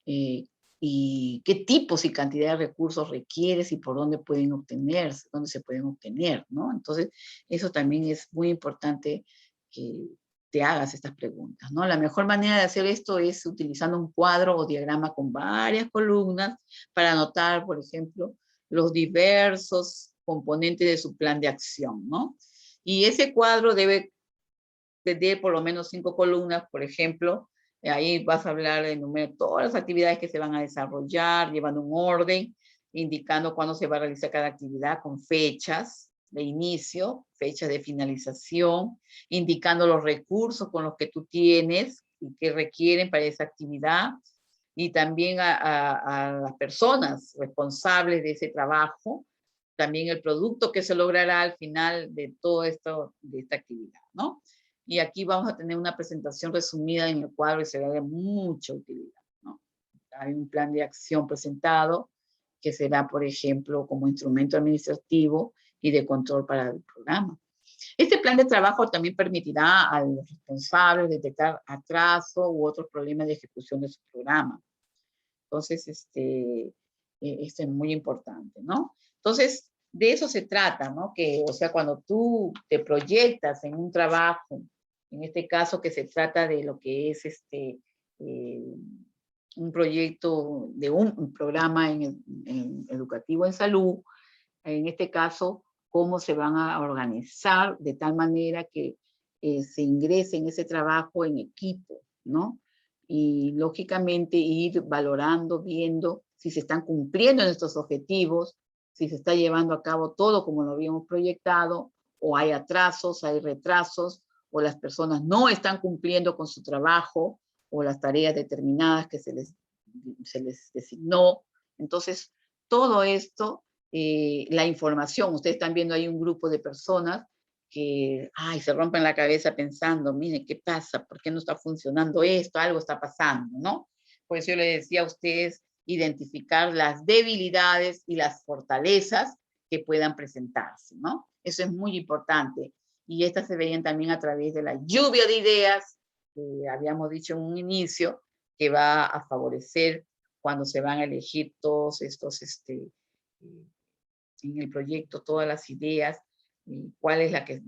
Y qué tipos y cantidad de recursos requieres y por dónde pueden obtenerse, dónde se pueden obtener, ¿no? Entonces, eso también es muy importante que te hagas estas preguntas, ¿no? La mejor manera de hacer esto es utilizando un cuadro o diagrama con varias columnas para anotar, por ejemplo, los diversos componentes de su plan de acción, ¿no? Y ese cuadro debe tener por lo menos 5 columnas, por ejemplo. Ahí vas a hablar, enumerar todas las actividades que se van a desarrollar, llevando un orden, indicando cuándo se va a realizar cada actividad con fechas de inicio, fechas de finalización, indicando los recursos con los que tú tienes y que requieren para esa actividad, y también a las personas responsables de ese trabajo, también el producto que se logrará al final de todo esto, de esta actividad, ¿no? Y aquí vamos a tener una presentación resumida en el cuadro y será de mucha utilidad, ¿no? Hay un plan de acción presentado que será, por ejemplo, como instrumento administrativo y de control para el programa. Este plan de trabajo también permitirá a los responsables detectar atraso u otros problemas de ejecución de su programa. Entonces, esto es muy importante, ¿no? Entonces, de eso se trata, ¿no? Que, o sea, cuando tú te proyectas en un trabajo, en este caso que se trata de lo que es un proyecto de un programa educativo en salud, en este caso, cómo se van a organizar de tal manera que se ingrese en ese trabajo en equipo, ¿no? Y lógicamente ir valorando, viendo si se están cumpliendo nuestros objetivos, si se está llevando a cabo todo como lo habíamos proyectado, o hay atrasos, hay retrasos, o las personas no están cumpliendo con su trabajo, o las tareas determinadas que se les designó. Entonces, todo esto, la información, ustedes están viendo ahí un grupo de personas que, se rompen la cabeza pensando, mire, ¿qué pasa? ¿Por qué no está funcionando esto? Algo está pasando, ¿no? Por eso yo les decía a ustedes identificar las debilidades y las fortalezas que puedan presentarse, ¿no? Eso es muy importante. Y estas se veían también a través de la lluvia de ideas, que habíamos dicho en un inicio, que va a favorecer cuando se van a elegir todos estos en el proyecto todas las ideas, cuáles las que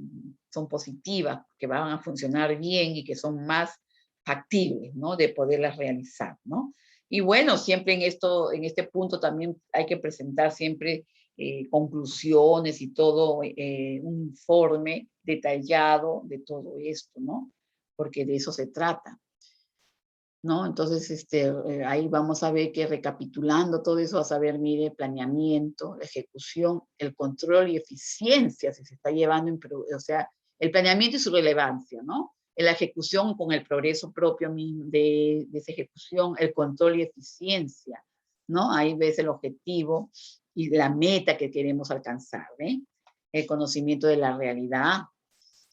son positivas, que van a funcionar bien y que son más factibles, ¿no? De poderlas realizar, ¿no? Y bueno, siempre en este punto también hay que presentar siempre conclusiones y todo, un informe detallado de todo esto, ¿no? Porque de eso se trata, ¿no? Entonces, ahí vamos a ver que recapitulando todo eso, vas a ver, mire, planeamiento, la ejecución, el control y eficiencia, si se está llevando, o sea, el planeamiento y su relevancia, ¿no? En la ejecución con el progreso propio de esa ejecución, el control y eficiencia, ¿no? Ahí ves el objetivo y la meta que queremos alcanzar, ¿eh? El conocimiento de la realidad,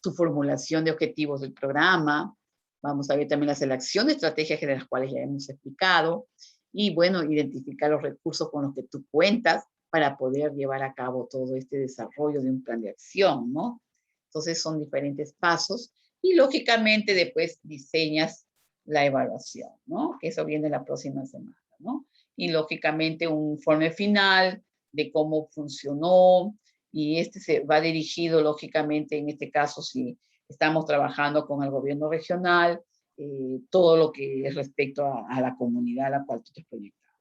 su formulación de objetivos del programa. Vamos a ver también la selección de estrategias de las cuales ya hemos explicado. Y bueno, identificar los recursos con los que tú cuentas para poder llevar a cabo todo este desarrollo de un plan de acción, ¿no? Entonces son diferentes pasos y lógicamente después diseñas la evaluación, ¿no? Que eso viene la próxima semana, ¿no? Y lógicamente un informe final de cómo funcionó, y se va dirigido lógicamente, en este caso, si estamos trabajando con el gobierno regional, todo lo que es respecto a la comunidad a la cual tú te proyectas.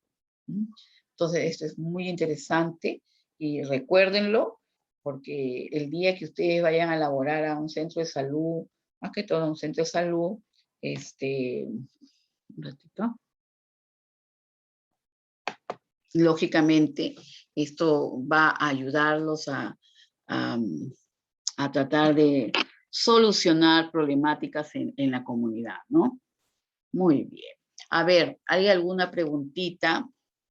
Entonces, esto es muy interesante y recuérdenlo, porque el día que ustedes vayan a laborar a un centro de salud, más que todo a un centro de salud, un ratito, lógicamente, esto va a ayudarlos a tratar de solucionar problemáticas en la comunidad, ¿no? Muy bien. A ver, ¿hay alguna preguntita?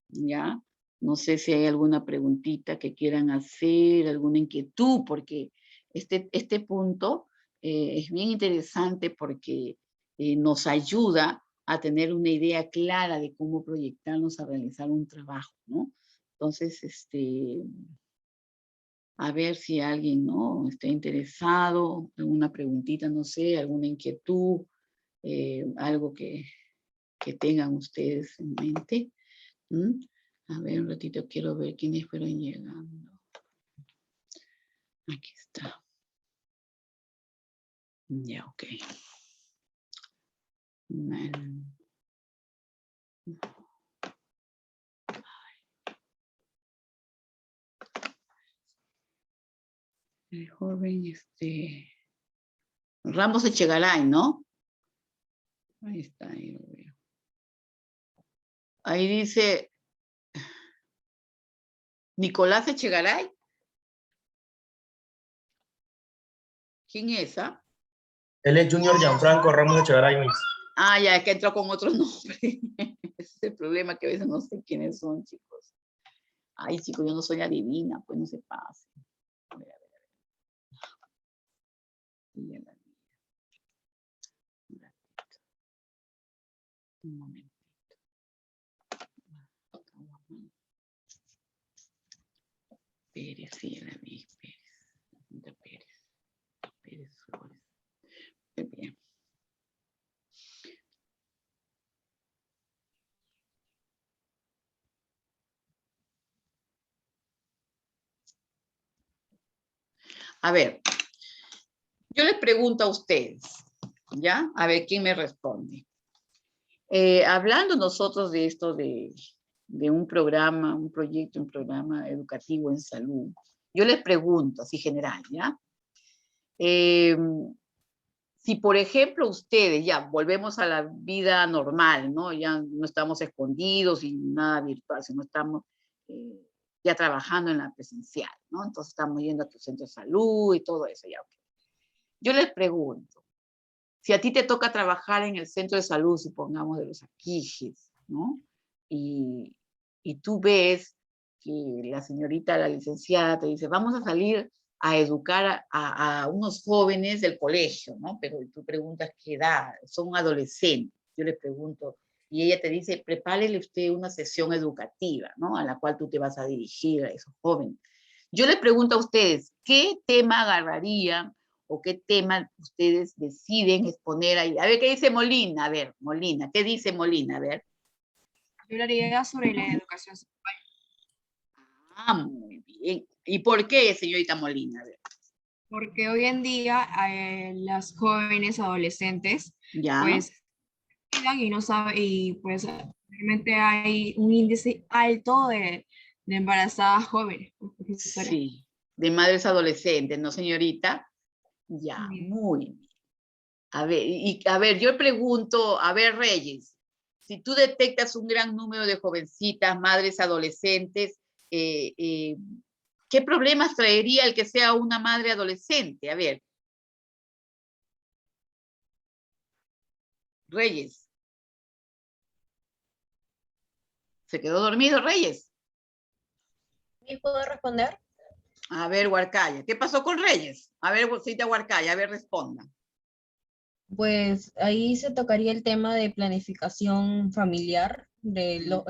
¿Ya? No sé si hay alguna preguntita que quieran hacer, alguna inquietud, porque este punto es bien interesante porque nos ayuda a tener una idea clara de cómo proyectarnos a realizar un trabajo, ¿no? Entonces, a ver si alguien, ¿no?, está interesado, alguna preguntita, no sé, alguna inquietud, algo que tengan ustedes en mente. A ver, un ratito, quiero ver quiénes fueron llegando. Aquí está. Ya, ok. Bueno. El joven, Ramos Echegaray, ¿no? Ahí está, ahí lo veo. Ahí dice Nicolás Echegaray. ¿Quién es esa? Él es Junior Gianfranco Ramos Echegaray, Miss. Ah, ya, es que entró con otro nombre. Ese es el problema, que a veces no sé quiénes son, chicos. Ay, chicos, yo no soy adivina, pues no se pase. A ver. Un momentito. Pérez, sí, ya la vi, Pérez. Pérez Flores. Muy bien. A ver, yo les pregunto a ustedes, ¿ya? A ver quién me responde. Hablando nosotros de esto de un programa, un proyecto, un programa educativo en salud, yo les pregunto, así general, ¿ya? Si, por ejemplo, ustedes, ya volvemos a la vida normal, ¿no? Ya no estamos escondidos y nada virtual, sino estamos ya trabajando en la presencial, ¿no? Entonces estamos yendo a tu centro de salud y todo eso, ya. Okay. Yo les pregunto, si a ti te toca trabajar en el centro de salud, supongamos de los Aquijes, ¿no? Y tú ves que la señorita, la licenciada, te dice, vamos a salir a educar a unos jóvenes del colegio, ¿no? Pero tú preguntas qué edad, son adolescentes. Yo le pregunto, y ella te dice, prepárele usted una sesión educativa, ¿no? A la cual tú te vas a dirigir a esos jóvenes. Yo les pregunto a ustedes, ¿qué tema agarrarían o qué tema ustedes deciden exponer ahí? A ver, ¿qué dice Molina? A ver, Molina, ¿qué dice Molina? A ver. Yo hablaría sobre la educación sexual. Ah, muy bien. ¿Y por qué, señorita Molina? A ver. Porque hoy en día las jóvenes adolescentes Ya, pues cuidan y no saben, y pues realmente hay un índice alto de embarazadas jóvenes, pues, profesora. sí, de madres adolescentes, ¿no, señorita? Ya, Bien. muy bien. A ver, a ver, yo pregunto, a ver, Reyes, si tú detectas un gran número de jovencitas, madres adolescentes, ¿qué problemas traería el que sea una madre adolescente? A ver. Reyes. ¿Se quedó dormido, Reyes? ¿Y puedo responder? A ver, Huarcaya. ¿Qué pasó con Reyes? A ver, bolsita Huarcaya, a ver, responda. Pues ahí se tocaría el tema de planificación familiar, de los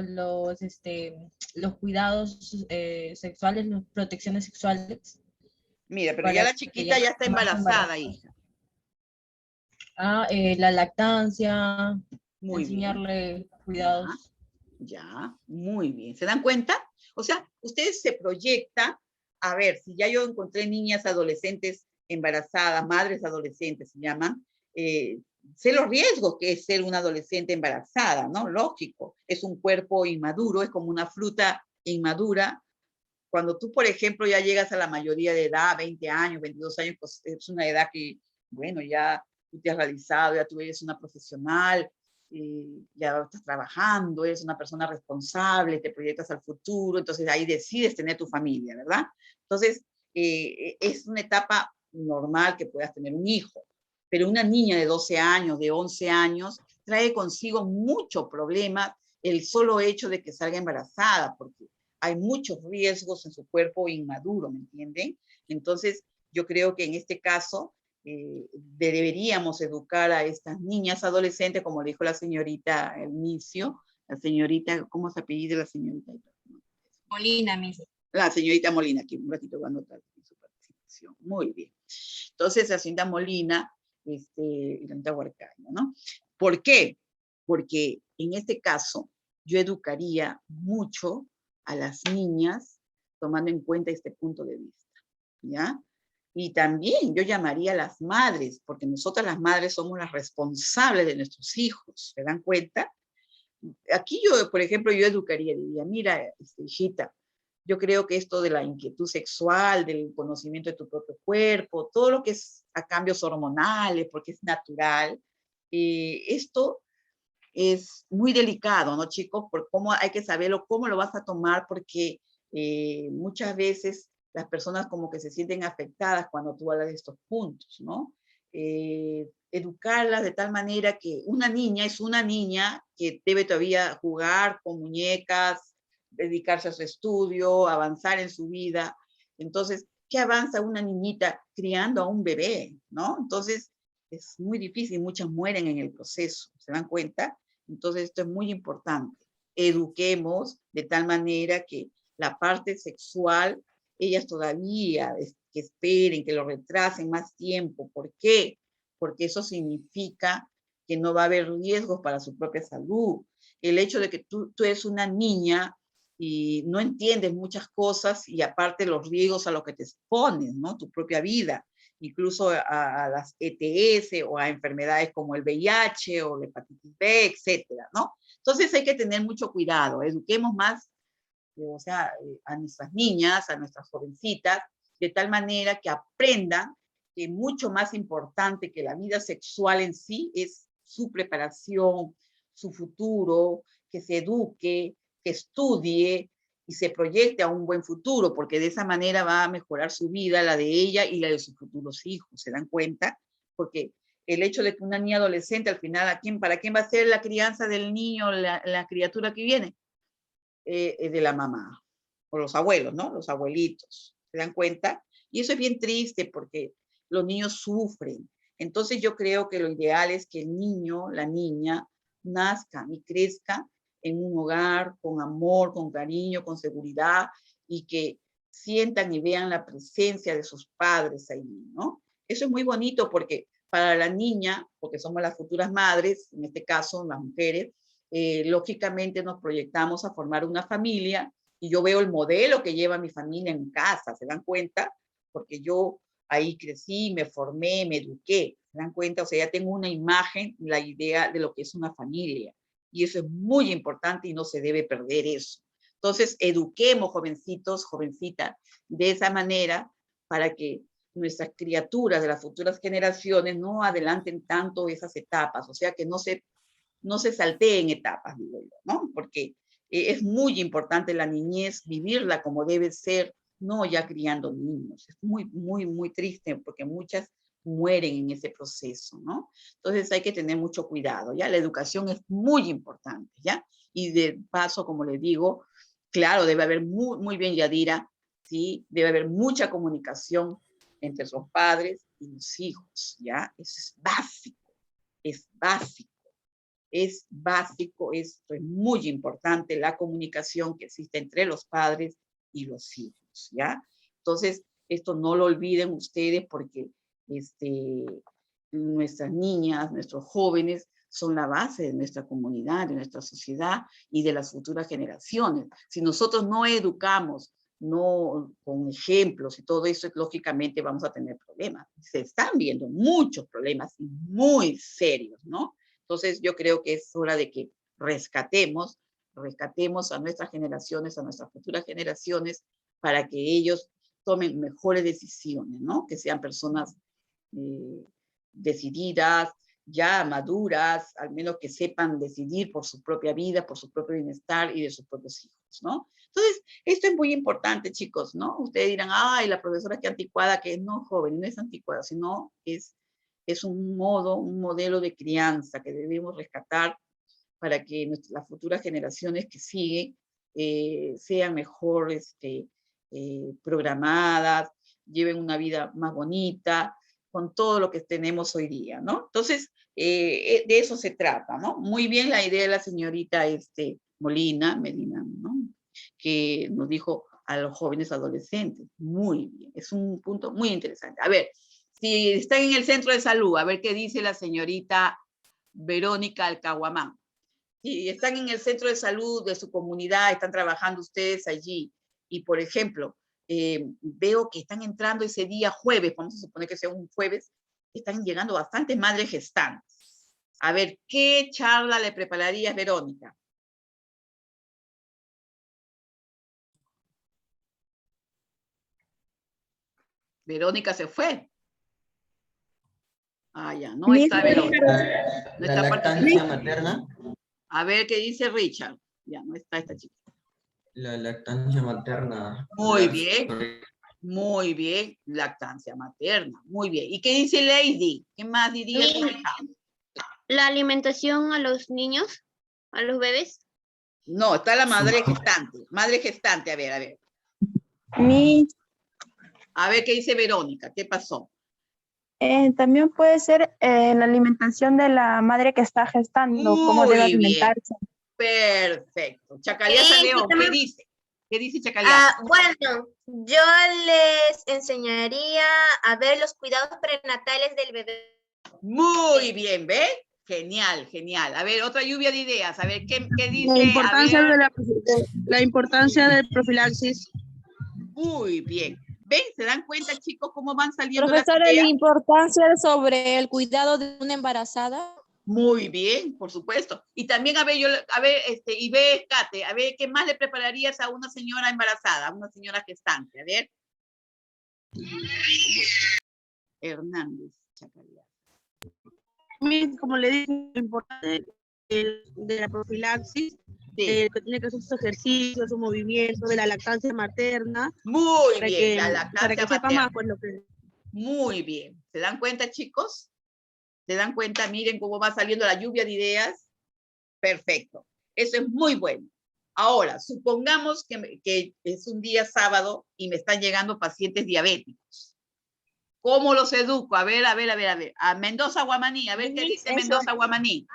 cuidados sexuales, las protecciones sexuales. Mira, pero ya Para la que chiquita ella ya está más embarazada, hija. La lactancia, Muy bien. enseñarle Ya, cuidados. ya, muy bien. ¿Se dan cuenta? O sea, ustedes se proyectan, a ver, si ya yo encontré niñas adolescentes embarazadas, madres adolescentes se llaman, sé los riesgos que es ser una adolescente embarazada, ¿no? Lógico, es un cuerpo inmaduro, es como una fruta inmadura. Cuando tú, por ejemplo, ya llegas a la mayoría de edad, 20 años, 22 años, pues es una edad que, bueno, ya tú te has realizado, ya tú eres una profesional, ya estás trabajando, eres una persona responsable, te proyectas al futuro, entonces ahí decides tener tu familia, ¿verdad? Entonces, es una etapa normal que puedas tener un hijo, pero una niña de 12 años, de 11 años, trae consigo mucho problema el solo hecho de que salga embarazada, porque hay muchos riesgos en su cuerpo inmaduro, ¿me entienden? Entonces, yo creo que en este caso deberíamos educar a estas niñas adolescentes, como dijo la señorita al inicio, la señorita, ¿cómo se apellida la señorita? Molina, mis. La señorita Molina, aquí un ratito va a anotar su participación. Muy bien. Entonces, la señorita Molina, y la señorita Huarcaño, ¿no? ¿Por qué? Porque en este caso yo educaría mucho a las niñas tomando en cuenta este punto de vista, ¿ya? Y también yo llamaría a las madres, porque nosotras las madres somos las responsables de nuestros hijos, ¿se dan cuenta? Aquí yo, por ejemplo, yo educaría, diría, mira, hijita, yo creo que esto de la inquietud sexual, del conocimiento de tu propio cuerpo, todo lo que es a cambios hormonales, porque es natural, esto es muy delicado, ¿no, chicos? Por cómo hay que saberlo, cómo lo vas a tomar, porque muchas veces las personas como que se sienten afectadas cuando tú hablas de estos puntos, ¿no? Educarlas de tal manera que una niña es una niña que debe todavía jugar con muñecas, dedicarse a su estudio, avanzar en su vida. Entonces, ¿qué avanza una niñita criando a un bebé, ¿no? Entonces, es muy difícil, muchas mueren en el proceso, ¿se dan cuenta? Entonces, esto es muy importante. Eduquemos de tal manera que la parte sexual, ellas todavía que esperen, que lo retrasen más tiempo. ¿Por qué? Porque eso significa que no va a haber riesgos para su propia salud. El hecho de que tú eres una niña y no entiendes muchas cosas y aparte los riesgos a los que te expones, ¿no? Tu propia vida, incluso a las ETS o a enfermedades como el VIH o la hepatitis B, etcétera, ¿no? Entonces hay que tener mucho cuidado, eduquemos más, o sea, a nuestras niñas, a nuestras jovencitas, de tal manera que aprendan que mucho más importante que la vida sexual en sí es su preparación, su futuro, que se eduque, que estudie y se proyecte a un buen futuro, porque de esa manera va a mejorar su vida, la de ella y la de sus futuros hijos. ¿Se dan cuenta? Porque el hecho de que una niña adolescente, al final, ¿para quién va a ser la crianza del niño, la criatura que viene? De la mamá, o los abuelos, ¿no? Los abuelitos. ¿Se dan cuenta? Y eso es bien triste porque los niños sufren. Entonces yo creo que lo ideal es que el niño, la niña, nazca y crezca en un hogar con amor, con cariño, con seguridad y que sientan y vean la presencia de sus padres ahí, ¿no? Eso es muy bonito porque para la niña, porque somos las futuras madres, en este caso las mujeres, lógicamente nos proyectamos a formar una familia Y yo veo el modelo que lleva mi familia en casa, ¿se dan cuenta? Porque yo ahí crecí, me formé, me eduqué, ¿se dan cuenta? O sea, ya tengo una imagen, la idea de lo que es una familia. Y eso es muy importante y no se debe perder eso. Entonces, eduquemos, jovencitos, jovencitas, de esa manera para que nuestras criaturas de las futuras generaciones no adelanten tanto esas etapas, o sea, que no se salteen etapas, digo yo, ¿no? Porque es muy importante la niñez, vivirla como debe ser, no ya criando niños. Es muy, muy, muy triste porque muchas mueren en ese proceso, ¿no? Entonces hay que tener mucho cuidado, ¿ya? La educación es muy importante, ¿ya? Y de paso, como les digo, claro, debe haber muy bien, Yadira, ¿sí? Debe haber mucha comunicación entre los padres y los hijos, ¿ya? Eso es básico, es básico. Es básico, esto es muy importante, la comunicación que existe entre los padres y los hijos, ¿ya? Entonces, esto no lo olviden ustedes porque nuestras niñas, nuestros jóvenes son la base de nuestra comunidad, de nuestra sociedad y de las futuras generaciones. Si nosotros no educamos, no con ejemplos y todo eso, lógicamente vamos a tener problemas. Se están viendo muchos problemas muy serios, ¿no? Entonces yo creo que es hora de que rescatemos a nuestras generaciones, a nuestras futuras generaciones, para que ellos tomen mejores decisiones, ¿no? Que sean personas decididas, ya maduras, al menos que sepan decidir por su propia vida, por su propio bienestar y de sus propios hijos, ¿no? Entonces, esto es muy importante, chicos, ¿no? Ustedes dirán, ay, la profesora qué anticuada, que no, joven, no es anticuada, sino es un modelo de crianza que debemos rescatar para que las futuras generaciones que siguen sean mejor programadas, lleven una vida más bonita, con todo lo que tenemos hoy día, ¿no? Entonces, de eso se trata, ¿no? Muy bien la idea de la señorita Medina, ¿no? Que nos dijo a los jóvenes adolescentes. Muy bien, es un punto muy interesante. A ver, si están en el centro de salud, a ver qué dice la señorita Verónica Alcahuamán. Si están en el centro de salud de su comunidad, están trabajando ustedes allí, y por ejemplo, veo que están entrando ese día jueves, vamos a suponer que sea un jueves, están llegando bastantes madres gestantes. A ver, ¿qué charla le prepararías, Verónica? Verónica se fue. Ah, ya, no está Verónica. No La está lactancia materna. A ver qué dice Richard. Ya, no está esta chica. La lactancia materna. Muy bien. Muy bien, lactancia materna, muy bien. ¿Y qué dice Lady? ¿Qué más diría? La alimentación a los niños, a los bebés. No, está la madre gestante. Madre gestante, a ver. A ver qué dice Verónica, ¿qué pasó? También puede ser la alimentación de la madre que está gestando, cómo debe alimentarse. Perfecto. Chacaliaza León, ¿qué dice? ¿Qué dice Chacaliaza? Bueno, yo les enseñaría a ver los cuidados prenatales del bebé. Muy bien, ¿ve? Genial, genial. A ver, otra lluvia de ideas. A ver, ¿qué dice? La importancia del profilaxis. Muy bien. ¿Ven? ¿Se dan cuenta, chicos, cómo van saliendo Profesora, las ideas? la importancia sobre el cuidado de una embarazada. Muy bien, por supuesto. Y también, y ve, Kate, a ver, ¿qué más le prepararías a una señora embarazada, a una señora gestante? A ver. Hernández, Chacalía. Como le dije, lo importante de la profilaxis, que tiene que hacer sus ejercicios, su movimiento, de la lactancia materna. Muy bien, la lactancia materna. Sepa más, pues, lo que... Muy bien. ¿Se dan cuenta, chicos? ¿Se dan cuenta? Miren cómo va saliendo la lluvia de ideas. Perfecto. Eso es muy bueno. Ahora, supongamos que es un día sábado y me están llegando pacientes diabéticos. ¿Cómo los educo? A ver. A Mendoza Guamaní. A ver qué dice Mendoza Guamaní.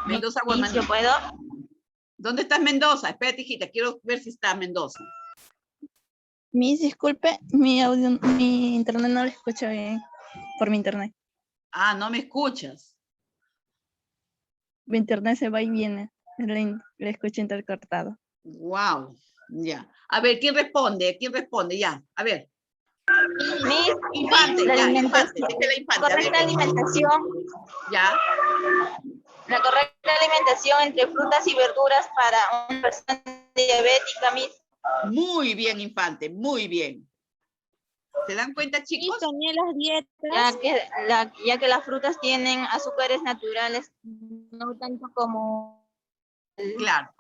Mendoza Guamaní. ¿Yo puedo? ¿Dónde estás, Mendoza? Espérate, hijita. Quiero ver si está Mendoza. Miss, disculpe, mi internet no lo escucho bien por mi internet. Ah, no me escuchas. Mi internet se va y viene. Le escucho intercortado. Wow, ya. A ver, ¿quién responde? ¿Quién responde? Ya, a ver. Infante, La ya, alimentación. infante, déjela infante. A ver. Correcta alimentación. Ya. La correcta alimentación entre frutas y verduras para una persona diabética, Miss. Muy bien, infante, muy bien. ¿Se dan cuenta, chicos? También las dietas. Ya que las frutas tienen azúcares naturales, no tanto como... Claro.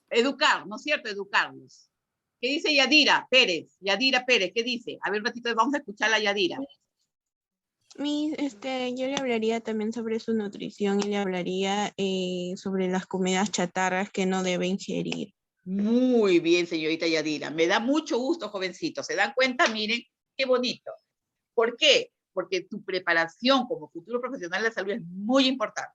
Educar, ¿no es cierto? Educarlos. ¿Qué dice Yadira Pérez? Yadira Pérez, ¿qué dice? A ver, un ratito, vamos a escuchar a Yadira. Yo le hablaría también sobre su nutrición y le hablaría sobre las comidas chatarras que no debe ingerir. Muy bien, señorita Yadira. Me da mucho gusto, jovencito. ¿Se dan cuenta? Miren, qué bonito. ¿Por qué? Porque tu preparación como futuro profesional de la salud es muy importante.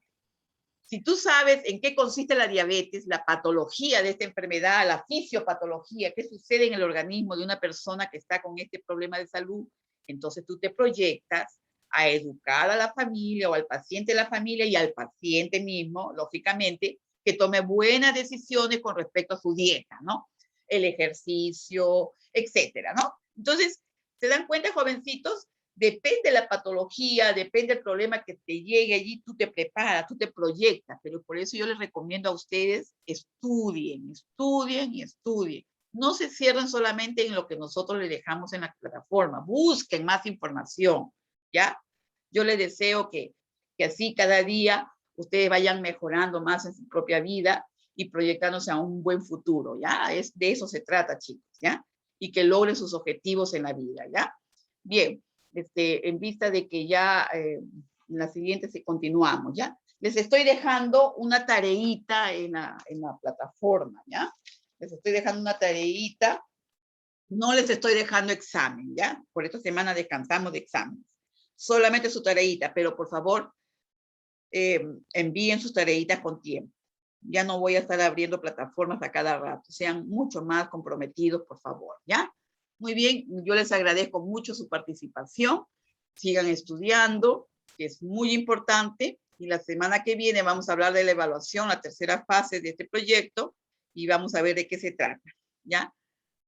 Si tú sabes en qué consiste la diabetes, la patología de esta enfermedad, la fisiopatología, qué sucede en el organismo de una persona que está con este problema de salud, entonces tú te proyectas a educar a la familia o al paciente de la familia y al paciente mismo, lógicamente, que tome buenas decisiones con respecto a su dieta, ¿no? El ejercicio, etcétera, ¿no? Entonces, ¿se dan cuenta, jovencitos? Depende de la patología, depende del problema que te llegue allí, tú te preparas, tú te proyectas, pero por eso yo les recomiendo a ustedes, estudien, estudien y estudien. No se cierren solamente en lo que nosotros les dejamos en la plataforma, busquen más información, ¿ya? Yo les deseo que así cada día ustedes vayan mejorando más en su propia vida y proyectándose a un buen futuro, ¿ya? De eso se trata, chicos, ¿ya? Y que logren sus objetivos en la vida, ¿ya? Bien. En vista de que ya en la siguiente continuamos, ¿ya? Les estoy dejando una tareita en la plataforma, ¿ya? Les estoy dejando una tareita, no les estoy dejando examen, ¿ya? Por esta semana descansamos de exámenes. Solamente su tareita, pero por favor, envíen sus tareitas con tiempo. Ya no voy a estar abriendo plataformas a cada rato, sean mucho más comprometidos, por favor, ¿ya? Muy bien, yo les agradezco mucho su participación. Sigan estudiando, que es muy importante. Y la semana que viene vamos a hablar de la evaluación, la tercera fase de este proyecto, y vamos a ver de qué se trata, ¿ya?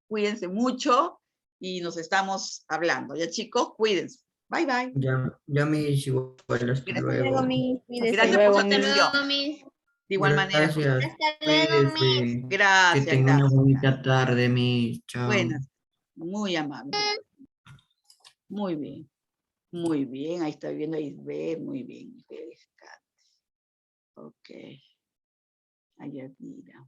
Cuídense mucho y nos estamos hablando, ¿ya, chicos? Cuídense. Bye, bye. Ya me igual, hasta luego. Gracias por su atención. De igual manera. Gracias. Hasta luego, Cuídese. Gracias. Que tenga una Gracias. bonita tarde, Miss. Chao. Buenas. Muy amable. Muy bien. Muy bien. Ahí está viendo a Isabel. Muy bien. Ok. Ayadira.